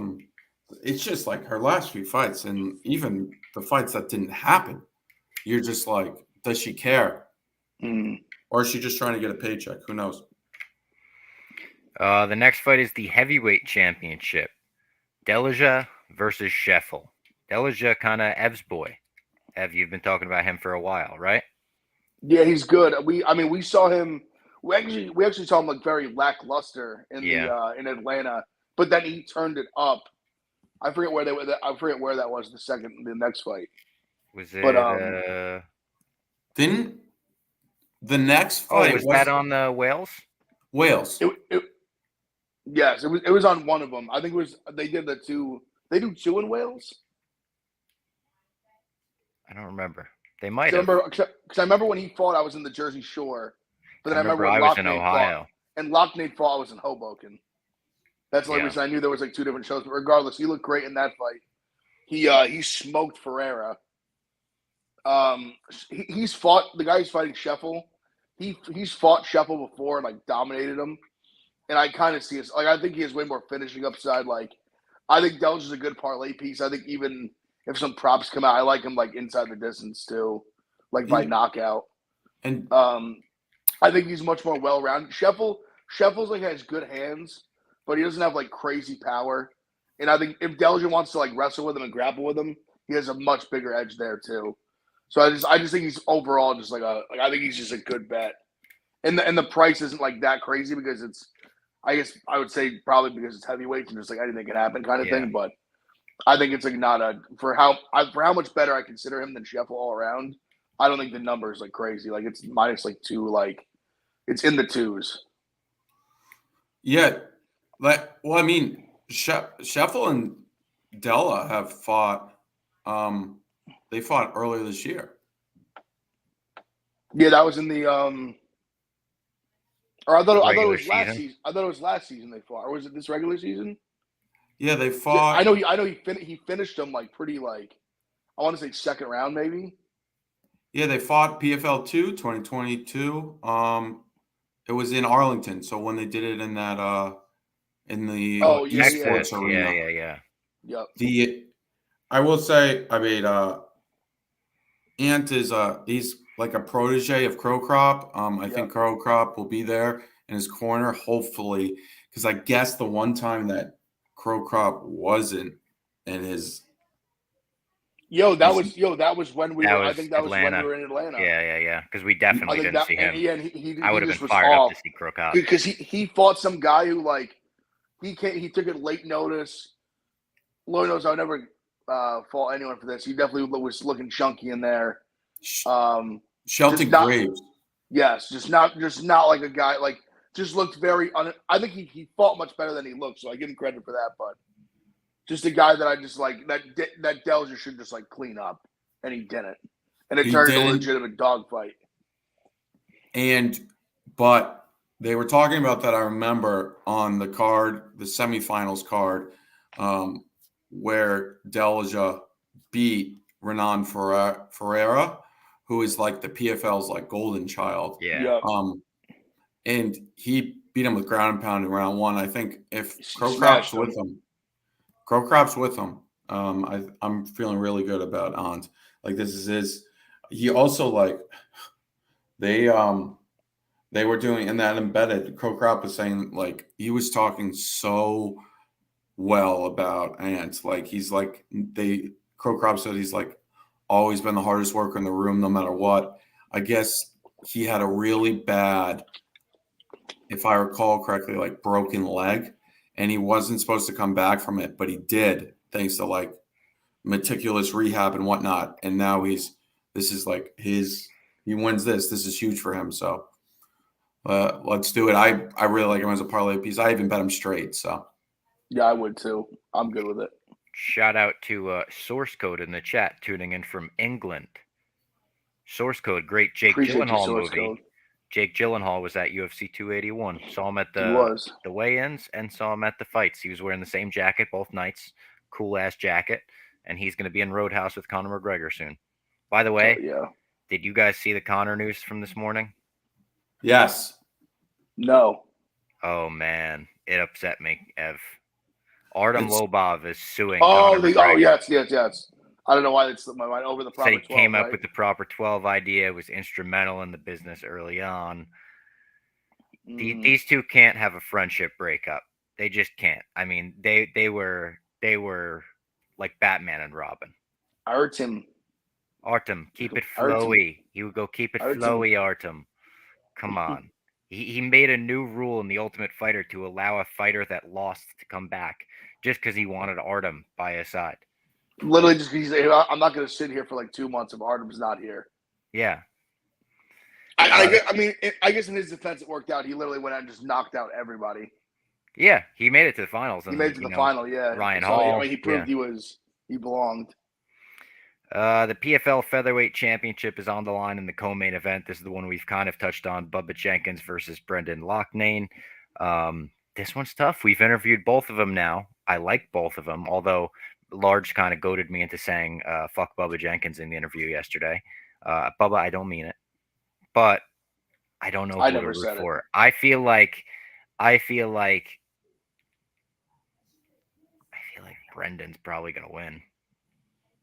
B: it's just like her last few fights, and even the fights that didn't happen. You're just like, does she care? Or is she just trying to get a paycheck? Who knows?
A: The next fight is the heavyweight championship. Delija versus Scheffel. Delija kind of Ev's boy. Ev, you've been talking about him for a while, right?
C: Yeah, he's good. We saw him. We actually saw him like very lackluster in in Atlanta, but then he turned it up. I forget where that was. The next fight.
A: Was it?
B: Didn't the next fight
A: was that on the Wales?
B: Wales.
C: Yes, it was on one of them. I think it was. They did the two. They do 2 in Wales.
A: I don't remember. They might have.
C: Because I remember when he fought, I was in the Jersey Shore. But then I remember
A: I was in Ohio.
C: And Lockney fought, I was in Hoboken. That's the only reason I knew there was like 2 different shows. But regardless, he looked great in that fight. He smoked Ferreira. He's fought the guy who's fighting Scheffel. He's fought Scheffel before and like dominated him. And I kind of see it. Like I think he has way more finishing upside. Like I think Delge is a good parlay piece. I think even if some props come out, I like him like inside the distance too, like by knockout.
B: And
C: I think he's much more well-rounded. Scheffel's like has good hands, but he doesn't have like crazy power. And I think if Delja wants to like wrestle with him and grapple with him, he has a much bigger edge there too. So I just think he's overall just I think he's just a good bet. And the price isn't like that crazy because it's, I guess I would say probably because it's heavyweight and just like anything can happen kind of thing. But I think it's like not for how much better I consider him than Scheffel all around. I don't think the number is like crazy. Like it's -2, like it's in the 2s.
B: Yeah, Scheffel and Della have fought. They fought earlier this year.
C: Yeah, that was in the or I thought it was last season. I thought it was last season they fought, or was it this regular season?
B: Yeah, they fought.
C: I know he finished them like pretty like I want to say second round maybe.
B: Yeah, they fought PFL 2 2022. It was in Arlington, so when they did it in that in the esports arena.
A: Yeah.
C: Yep.
B: I will say, Ant is he's like a protege of Crow Crop. I think Crow Crop will be there in his corner, hopefully, because I guess the one time that Crow Crop wasn't in his.
C: That was when we
A: That
C: were. I
A: was
C: think that was when we
A: Atlanta.
C: were in Atlanta.
A: Yeah. Because we
C: I
A: definitely
C: think
A: didn't
C: that,
A: see him.
C: and he
A: I would have
C: just
A: been
C: was
A: fired up
C: off
A: to see Crow Cop.
C: because he fought some guy who like he took it late notice. Lord knows I would never fault anyone for this. He definitely was looking chunky in there.
B: Shelton
C: just not-
B: Graves.
C: Yes, just not like a guy like just looked very. I think he fought much better than he looked, so I give him credit for that. But just a guy that I just like that Delger should just like clean up, and he didn't, and it turned into a legitimate dogfight.
B: But they were talking about that. I remember on the card, the semifinals card, where Delja beat Renan Ferreira, who is like the PFL's like golden child.
A: Yeah.
B: And he beat him with ground and pound in round one. I think if Crow Crop's with him, I'm feeling really good about Ant. Like this is his. He also like they were doing in that embedded. Crow Crop was saying like he was talking so well about Ant. Like he's like Crow Crop said he's like always been the hardest worker in the room, no matter what. I guess he had a really bad, if I recall correctly, like broken leg, and he wasn't supposed to come back from it, but he did, thanks to like meticulous rehab and whatnot. And now he wins this. This is huge for him. So let's do it. I really like him as a parlay piece. I even bet him straight. So
C: yeah, I would too. I'm good with it.
A: Shout out to Source Code in the chat, tuning in from England. Source Code, great Jake Gyllenhaal movie. Code. Jake Gyllenhaal was at UFC 281. Saw him at the weigh-ins and saw him at the fights. He was wearing the same jacket both nights, cool-ass jacket, and he's going to be in Roadhouse with Conor McGregor soon. By the way, did you guys see the Conor news from this morning?
B: Yes.
C: No.
A: Oh, man. It upset me, Ev. Artem Lobov is suing
C: Conor
A: McGregor.
C: Yes. I don't know why it slipped my mind over the proper 12.
A: He came up with the proper 12 idea, was instrumental in the business early on. These two can't have a friendship breakup. They just can't. I mean, they were like Batman and Robin.
C: Artem,
A: keep it flowy. He would go, keep it flowy, Artem. Come on. He made a new rule in The Ultimate Fighter to allow a fighter that lost to come back just because he wanted Artem by his side.
C: Literally just because I'm not going to sit here for like 2 months if Artem's not here.
A: Yeah.
C: I guess in his defense it worked out. He literally went out and just knocked out everybody.
A: Yeah, he made it to the finals.
C: He made it to the final, yeah.
A: Ryan Hall.
C: He proved he belonged.
A: The PFL Featherweight Championship is on the line in the co-main event. This is the one we've kind of touched on. Bubba Jenkins versus Brendan Loughnane. This one's tough. We've interviewed both of them now. I like both of them, although Large kind of goaded me into saying fuck Bubba Jenkins in the interview yesterday. Bubba, I don't mean it. But I don't know who to root for. I feel like Brendan's probably gonna win.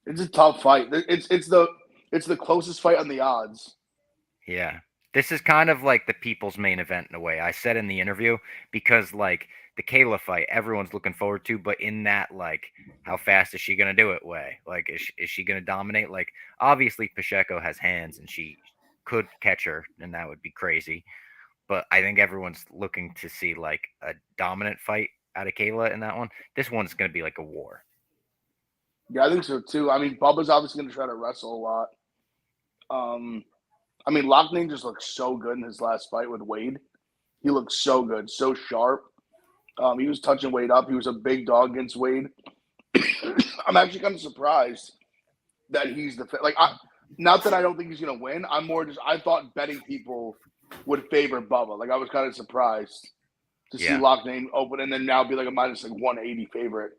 C: It's a tough fight. It's the closest fight on the odds.
A: Yeah. This is kind of like the people's main event in a way. I said in the interview because like the Kayla fight, everyone's looking forward to, but in that, like, how fast is she going to do it way? Like, is she going to dominate? Like, obviously Pacheco has hands and she could catch her and that would be crazy. But I think everyone's looking to see like a dominant fight out of Kayla in that one. This one's going to be like a war.
C: Yeah, I think so too. I mean, Bubba's obviously going to try to wrestle a lot. I mean, Loughnane just looked so good in his last fight with Wade. He looked so good, so sharp. He was touching Wade up. He was a big dog against Wade. I'm actually kind of surprised that he's not that I don't think he's going to win. I'm more just I thought betting people would favor Bubba. Like I was kind of surprised to see Loughnane open and then now be like a minus like 180 favorite.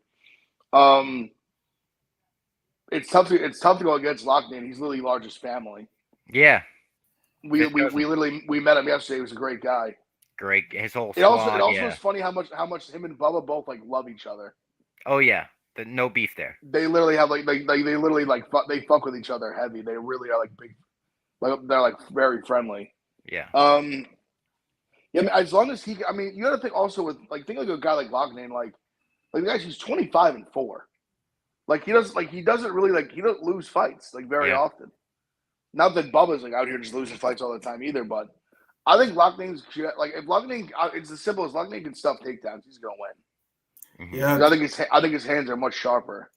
C: It's tough to go against Loughnane. He's literally largest family.
A: Yeah.
C: We met him yesterday. He was a great guy.
A: Great, his whole squad.
C: It also is funny how much him and Bubba both like love each other.
A: Oh yeah, no beef there.
C: They literally have they fuck with each other heavy. They really are like big, like they're like very friendly.
A: Yeah.
C: Yeah. I mean, as long as you got to think also with think like a guy like Loughnane, like Like, guys, he's 25-4. Like, he doesn't really, like, he doesn't lose fights, like, very often. Not that Bubba's, like, out here just losing fights all the time either, but I think Loughnane, like, if Loughnane, it's as simple as Loughnane can stuff takedowns, he's going to win.
A: Mm-hmm.
B: Yeah,
C: I think his hands are much sharper.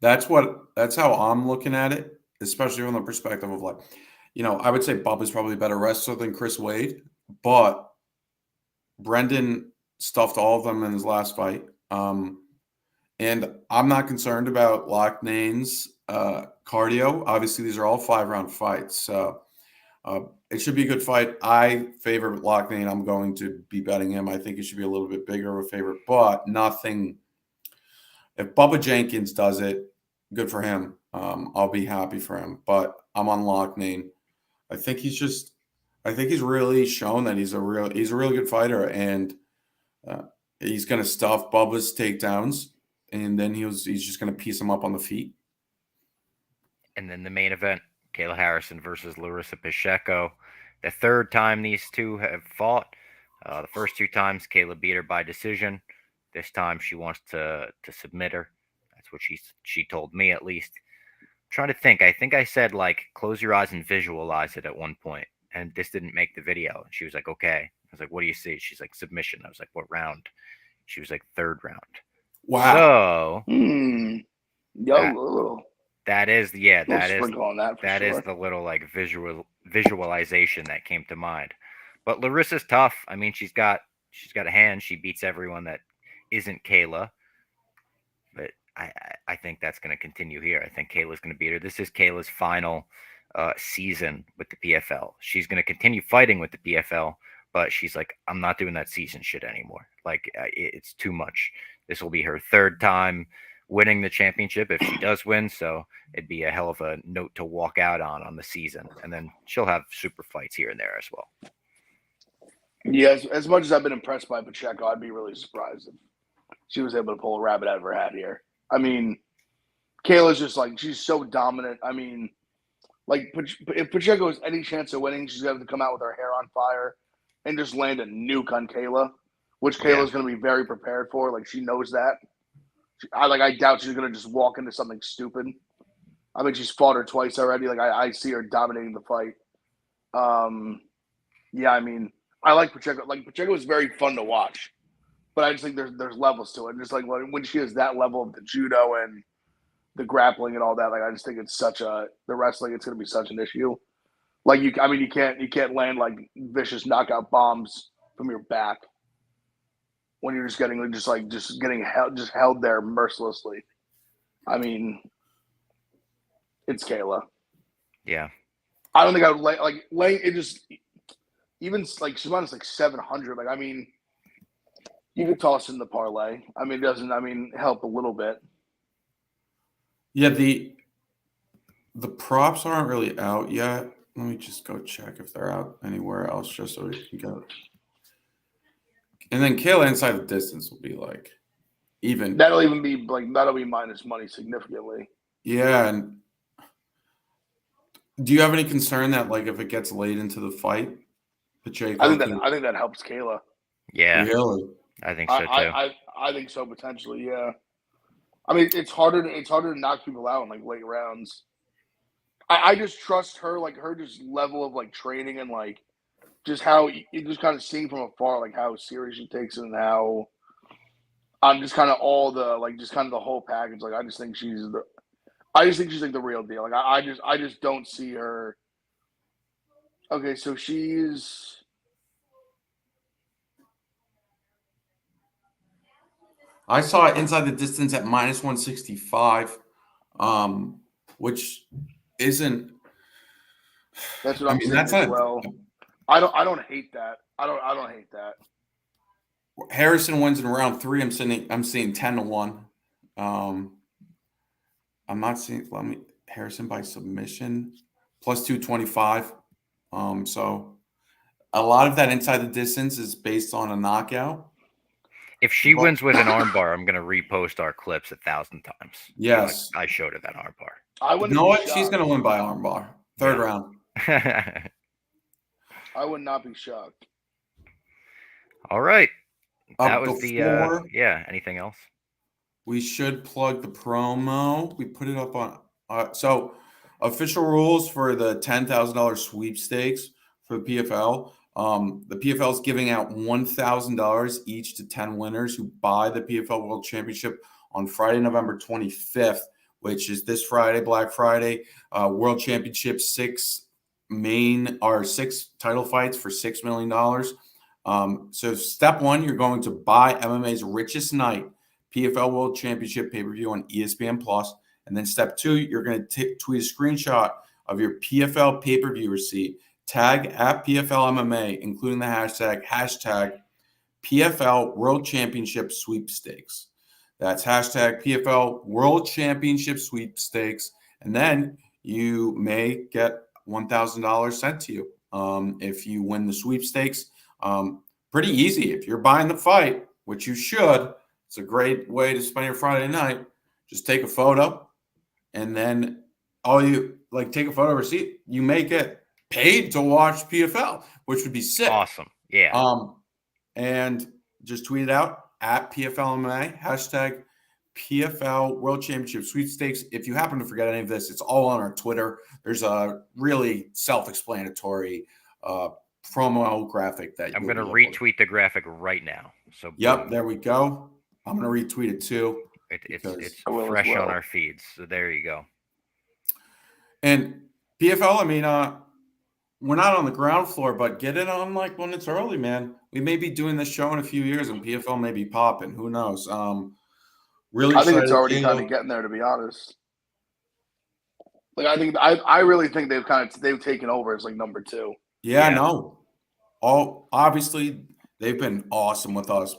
B: that's how I'm looking at it, especially from the perspective of, like, I would say Bubba's probably a better wrestler than Chris Wade, but Brendan stuffed all of them in his last fight. And I'm not concerned about Loughnane's cardio. Obviously, these are all 5-round fights. So it should be a good fight. I favor Loughnane. I'm going to be betting him. I think he should be a little bit bigger of a favorite, but nothing. If Bubba Jenkins does it, good for him. I'll be happy for him. But I'm on Loughnane. I think he's really shown that he's a really good fighter, and he's going to stuff Bubba's takedowns, and then he's just going to piece him up on the feet.
A: And then the main event, Kayla Harrison versus Larissa Pacheco. The third time these two have fought. The first 2 times, Kayla beat her by decision. This time, she wants to submit her. That's what she told me, at least. I'm trying to think. I think I said, like, close your eyes and visualize it at one point, and this didn't make the video. And she was like, okay. I was like, what do you see? She's like, submission. I was like, what round? She was like, 3rd round.
B: Wow.
A: So, that is the little, like, visualization that came to mind. But Larissa's tough. I mean, she's got a hand. She beats everyone that isn't Kayla. But I think that's going to continue here. I think Kayla's going to beat her. This is Kayla's final season with the PFL. She's going to continue fighting with the PFL, but she's like, I'm not doing that season shit anymore. Like, it's too much. This will be her 3rd time winning the championship if she does win. So it'd be a hell of a note to walk out on the season. And then she'll have super fights here and there as well.
C: Yeah, as much as I've been impressed by Pacheco, I'd be really surprised if she was able to pull a rabbit out of her hat here. I mean, Kayla's just, like, she's so dominant. I mean, like, if Pacheco has any chance of winning, she's going to come out with her hair on fire and just land a nuke on Kayla, which Kayla's going to be very prepared for. Like, she knows that. I doubt she's going to just walk into something stupid. I mean, she's fought her twice already. Like, I see her dominating the fight. Yeah, I mean, I like Pacheco. Like, Pacheco is very fun to watch, but I just think there's levels to it. And just like when she has that level of the judo and the grappling and all that, like, I just think it's the wrestling. It's going to be such an issue. Like, you can't land, like, vicious knockout bombs from your back when you're just getting held there mercilessly. I mean, it's Kayla.
A: Yeah.
C: I don't think I would laying it just even like she's minus like 700. Like, I mean, you could toss in the parlay. I mean, it doesn't help a little bit.
B: Yeah, the props aren't really out yet. Let me just go check if they're out anywhere else, just so we can go. And then Kayla inside the distance will be like even.
C: That'll be minus money significantly.
B: Yeah, and do you have any concern that, like, if it gets late into the fight, Pacheco?
C: I think that helps Kayla.
A: Yeah,
B: really.
A: I think so too.
C: I think so potentially. Yeah. I mean, it's harder to knock people out in, like, late rounds. I just trust her, like, her just level of, like, training and, like, just how you just kind of seeing from afar, like, how serious she takes it and how I'm just kind of all the, like, just kind of the whole package. Like, I just think she's like the real deal. Like, I just don't see her. Okay, so she's.
B: I saw it inside the distance at minus 165, which isn't.
C: That's what I'm saying as well. I don't hate that. I don't hate that.
B: Harrison wins in round 3. I'm seeing 10-1. I'm not seeing. Harrison by submission plus 225. So a lot of that inside the distance is based on a knockout.
A: If she wins with an armbar, I'm gonna repost our clips 1,000 times.
B: Yes,
A: I showed her that armbar.
B: You know what? She's gonna win by armbar. 3rd round.
C: I would not be shocked.
A: All right. That was the anything else?
B: we should plug the promo. We put it up on so official rules for the $10,000 sweepstakes for the PFL. The PFL is giving out $1,000 each to 10 winners who buy the PFL World Championship on Friday, November 25th, which is this Friday, Black Friday. World Championship, six title fights for $6 million. So step one, you're going to buy MMA's richest night, PFL World Championship pay-per-view on ESPN Plus. And then step two, you're going to tweet a screenshot of your PFL pay-per-view receipt, tag at PFL MMA, including the hashtag PFL World Championship Sweepstakes. That's hashtag PFL World Championship Sweepstakes. And then you may get $1,000 sent to you if you win the sweepstakes. Pretty easy. If you're buying the fight, which you should, it's a great way to spend your Friday night. Just take a photo, and then take a photo receipt. You may get paid to watch PFL, which would be sick.
A: Awesome. Yeah.
B: And just tweet it out at PFL MMA, hashtag PFL World Championship Sweepstakes. If you happen to forget any of this, it's all on our Twitter. There's a really self-explanatory promo graphic that
A: I'm going to retweet the graphic right now. So
B: yep, there we go. I'm going to retweet it too.
A: It's fresh on our feeds. So there you go.
B: And PFL, I mean, we're not on the ground floor, but get it on like when it's early, man. We may be doing this show in a few years and PFL may be popping. Who knows? Really,
C: I think it's already kind of getting there, to be honest. Like I really think they've taken over as like number two.
B: Yeah, no. Obviously they've been awesome with us.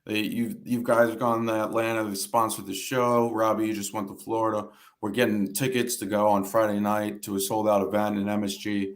B: You guys have gone to Atlanta. They sponsored the show. Robbie, you just went to Florida. We're getting tickets to go on Friday night to a sold-out event in MSG.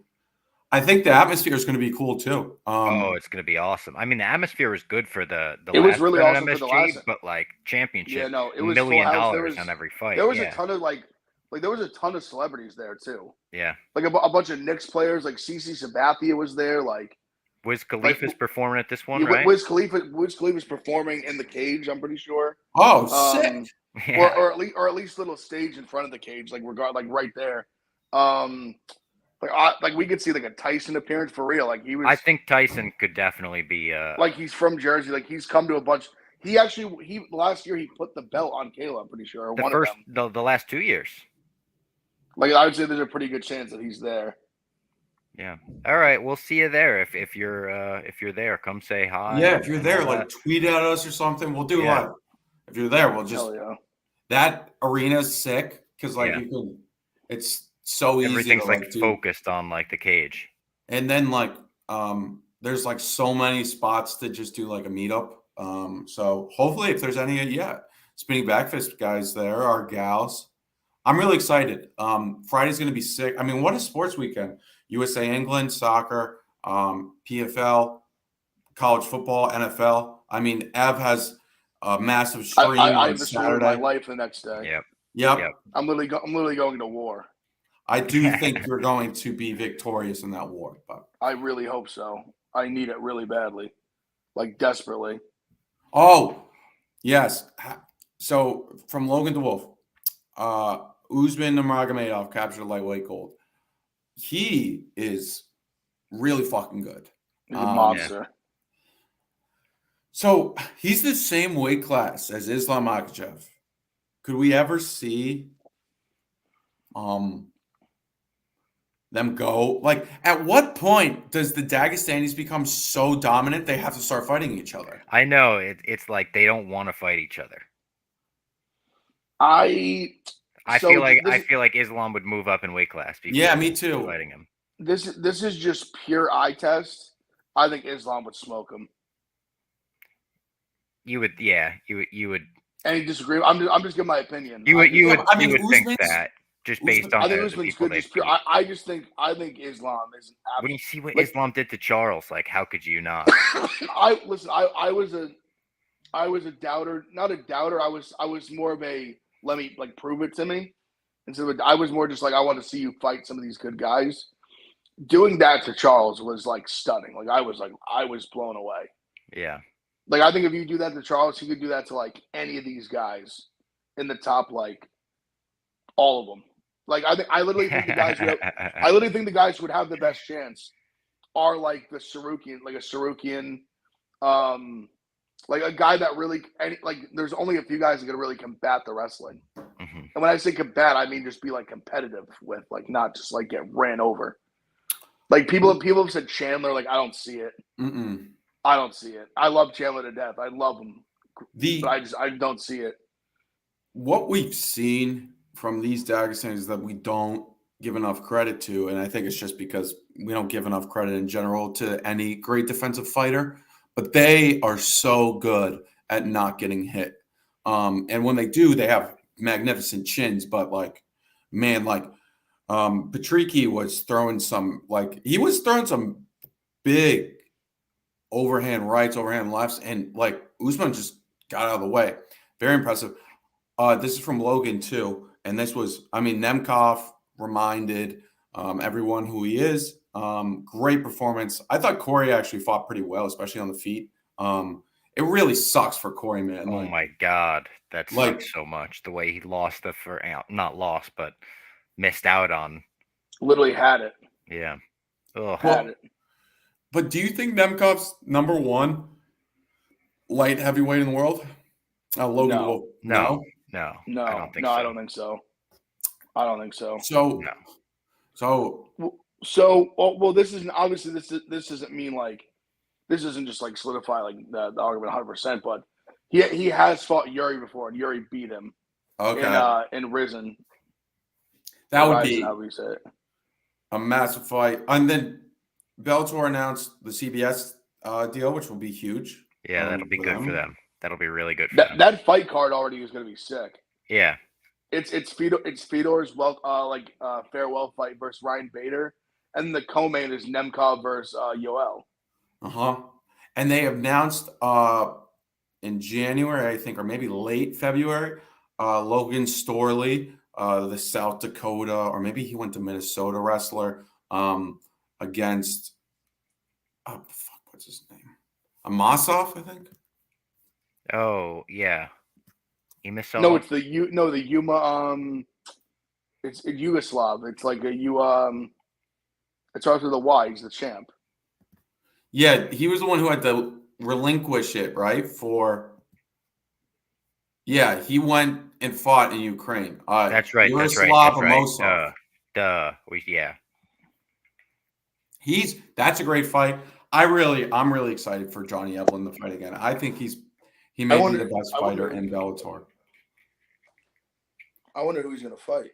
B: I think the atmosphere is going to be cool too.
A: It's going to be awesome. I mean, the atmosphere was good for the
C: it
A: last
C: was really awesome
A: MSG,
C: for the last,
A: but like championship,
C: yeah, no, it was
A: $1 million on every fight.
C: There was a ton of there was a ton of celebrities there too.
A: Yeah,
C: like a bunch of Knicks players, like CC Sabathia was there. Like
A: Wiz Khalifa's performing at this one,
C: yeah,
A: right?
C: Wiz Khalifa's performing in the cage. I'm pretty sure.
B: Oh, sick!
A: Yeah.
C: Or at least little stage in front of the cage, like right there. Like we could see like a Tyson appearance for real. Like he was.
A: I think Tyson could definitely be.
C: Like he's from Jersey. Like he's come to a bunch. He last year he put the belt on Kayla. I'm pretty sure. Or one of them.
A: The last 2 years.
C: Like I would say, there's a pretty good chance that he's there.
A: Yeah. All right. We'll see you there if you're there. Come say hi.
B: Yeah, if you're there, like tweet at us or something. We'll do live. If you're there, we'll just. That arena is sick because you can. It's so easy.
A: Everything's like focused on like the cage.
B: And then there's like so many spots to just do like a meetup. So hopefully if there's any Spinning Backfist guys there, our gals. I'm really excited. Friday's going to be sick. I mean, what a sports weekend. USA, England, soccer, PFL, college football, NFL. I mean, Ev has a massive stream on Saturday.
C: My life the next day.
B: Yep.
C: I'm literally going to war.
B: I do think you're going to be victorious in that war, but
C: I really hope so. I need it really badly, like desperately.
B: Oh, yes. So from Logan DeWolf, Usman Nurmagomedov captured lightweight gold. He is really fucking good.
C: He's a monster.
B: Yeah. So he's the same weight class as Islam Makhachev. Could we ever see them go? Like, at what point does the Dagestanis become so dominant they have to start fighting each other?
A: I know it's like they don't want to fight each other.
C: I
A: feel like Islam would move up in weight class.
B: Yeah, me too.
A: Fighting him.
C: This is just pure eye test. I think Islam would smoke him. You would.
B: Any
C: disagree? I'm just giving my opinion.
A: You would think that just based on.
C: I think Usman's good. I think Islam is.
A: When you see what Islam did to Charles, like, how could you not?
C: I was a doubter, not a doubter. I was more of a let me prove it to me. And so I was more just like, I want to see you fight some of these good guys. Doing that to Charles was stunning. I was blown away.
A: Yeah.
C: Like I think if you do that to Charles, he could do that to like any of these guys in the top, like all of them. Like I literally think the guys who would have the best chance are like the Sarukian, like a Sarukian, like a guy that really like. There's only a few guys that can really combat the wrestling.
A: Mhm.
C: And when I say combat, I mean just be like competitive with, like not just like get ran over. Like people have said Chandler, like I don't see it. I don't see it. I love Chandler to death. I love him, but I don't see it.
B: What we've seen from these Dagestans is that we don't give enough credit to, and I think it's just because we don't give enough credit in general to any great defensive fighter, but they are so good at not getting hit. And when they do, they have magnificent chins, but like, man, like Patricky was throwing some big overhand rights, overhand lefts, and like Usman just got out of the way. Very impressive. This is from Logan too, and this was, I mean, Nemkov reminded everyone who he is. Great performance. I thought Corey actually fought pretty well, especially on the feet. It really sucks for Corey, man.
A: Oh my God, that
B: like-
A: sucks so much. The way he lost not lost, but missed out on.
C: Literally had it.
A: Yeah. Ugh.
C: Had it.
B: But do you think Nemkov's number one light heavyweight in the world? Logan
C: No.
B: Wolf.
A: No.
C: I don't think so. I don't think so. I don't think so.
B: So
C: this isn't obviously this doesn't mean like this isn't just like solidify like the argument 100%, but he has fought Yuri before and Yuri beat him.
B: Okay.
C: In Risen.
B: That would be
C: how we say it.
B: A massive fight. And then Bellator announced the CBS deal, which will be huge.
A: Yeah, that'll be good for them. That'll be really good for them.
C: That fight card already is going to be sick.
A: Yeah.
C: It's Fedor's farewell fight versus Ryan Bader, and the co-main is Nemkov versus Yoel.
B: And they announced in January, I think, or maybe late February, Logan Storley, the South Dakota, or maybe he went to Minnesota wrestler, against what's his name? Amasov, I think.
A: Oh yeah. He missed out.
C: No, it's the Yuma. It's Yugoslav. It's like it starts with a Y. He's the champ.
B: Yeah, he was the one who had to relinquish it, right? He went and fought in Ukraine.
A: That's right. That's right. Yeah.
B: That's a great fight. I'm really excited for Johnny Evelyn to fight again. I think he may be the best fighter in Bellator.
C: I wonder who he's going to fight.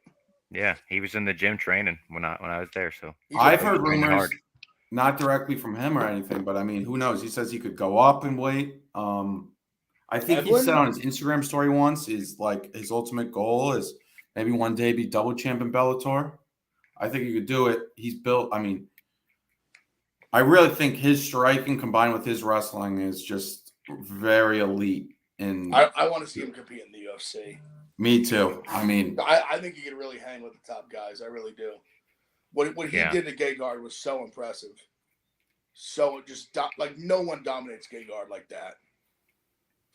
A: Yeah, he was in the gym training when I was there. So
B: I've heard rumors, not directly from him or anything, but I mean, who knows? He says he could go up in weight. I think he said on his Instagram story once is like his ultimate goal is maybe one day be double champ in Bellator. I think he could do it. He's built. I mean, I really think his striking combined with his wrestling is just very elite. And
C: I want to see him compete in the UFC.
B: Me too. I mean,
C: I think he could really hang with the top guys. I really do. What he did to Gegard was so impressive. So just like no one dominates Gegard like that.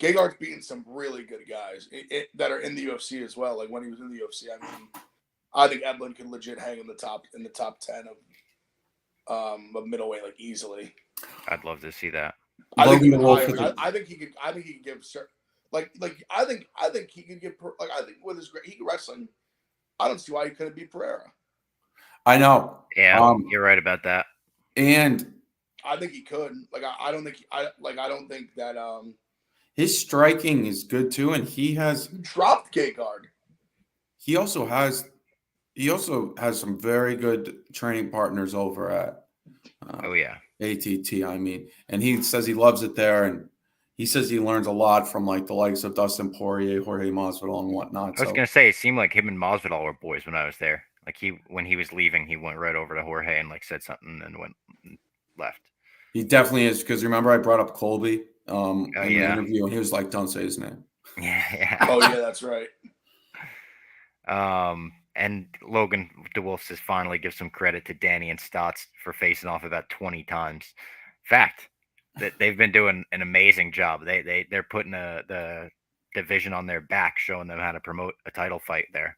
C: Gegard's beaten some really good guys that are in the UFC as well. Like when he was in the UFC, I mean, I think Evelyn could legit hang in the top 10 of middleweight like easily.
A: I'd love to see that.
C: I think he could give I think he could give I think with his great wrestling, I don't see why he couldn't beat Pereira.
B: I know.
A: Yeah, you're right about that.
B: And
C: I think he could. Like I don't think that
B: his striking is good too, and he
C: dropped Gegard.
B: He also has some very good training partners over at ATT. I mean, and he says he loves it there, and he says he learns a lot from like the likes of Dustin Poirier, Jorge Masvidal, and whatnot.
A: I was gonna say it seemed like him and Masvidal were boys when I was there. Like when he was leaving, he went right over to Jorge and like said something and went left.
B: He definitely is, because remember I brought up Colby in the interview, and he was like, "Don't say his name."
A: Yeah.
C: Oh yeah, that's right.
A: And Logan DeWolf says finally give some credit to Danny and Stotts for facing off about 20 times. Fact, they've been doing an amazing job. They're putting the division on their back, showing them how to promote a title fight there.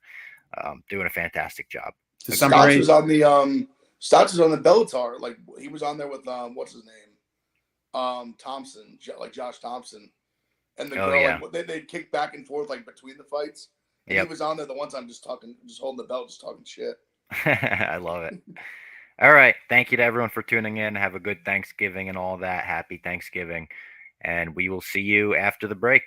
A: Doing a fantastic job.
B: December
C: Stotts
B: 8th.
C: was on the Stotts was on the Bellator. Like he was on there with what's his name? Thompson, like Josh Thompson. And the girl,
A: yeah.
C: like, they'd kick back and forth like between the fights. And he was on there the one time just holding the belt, just talking shit.
A: I love it. All right. Thank you to everyone for tuning in. Have a good Thanksgiving and all that. Happy Thanksgiving. And we will see you after the break.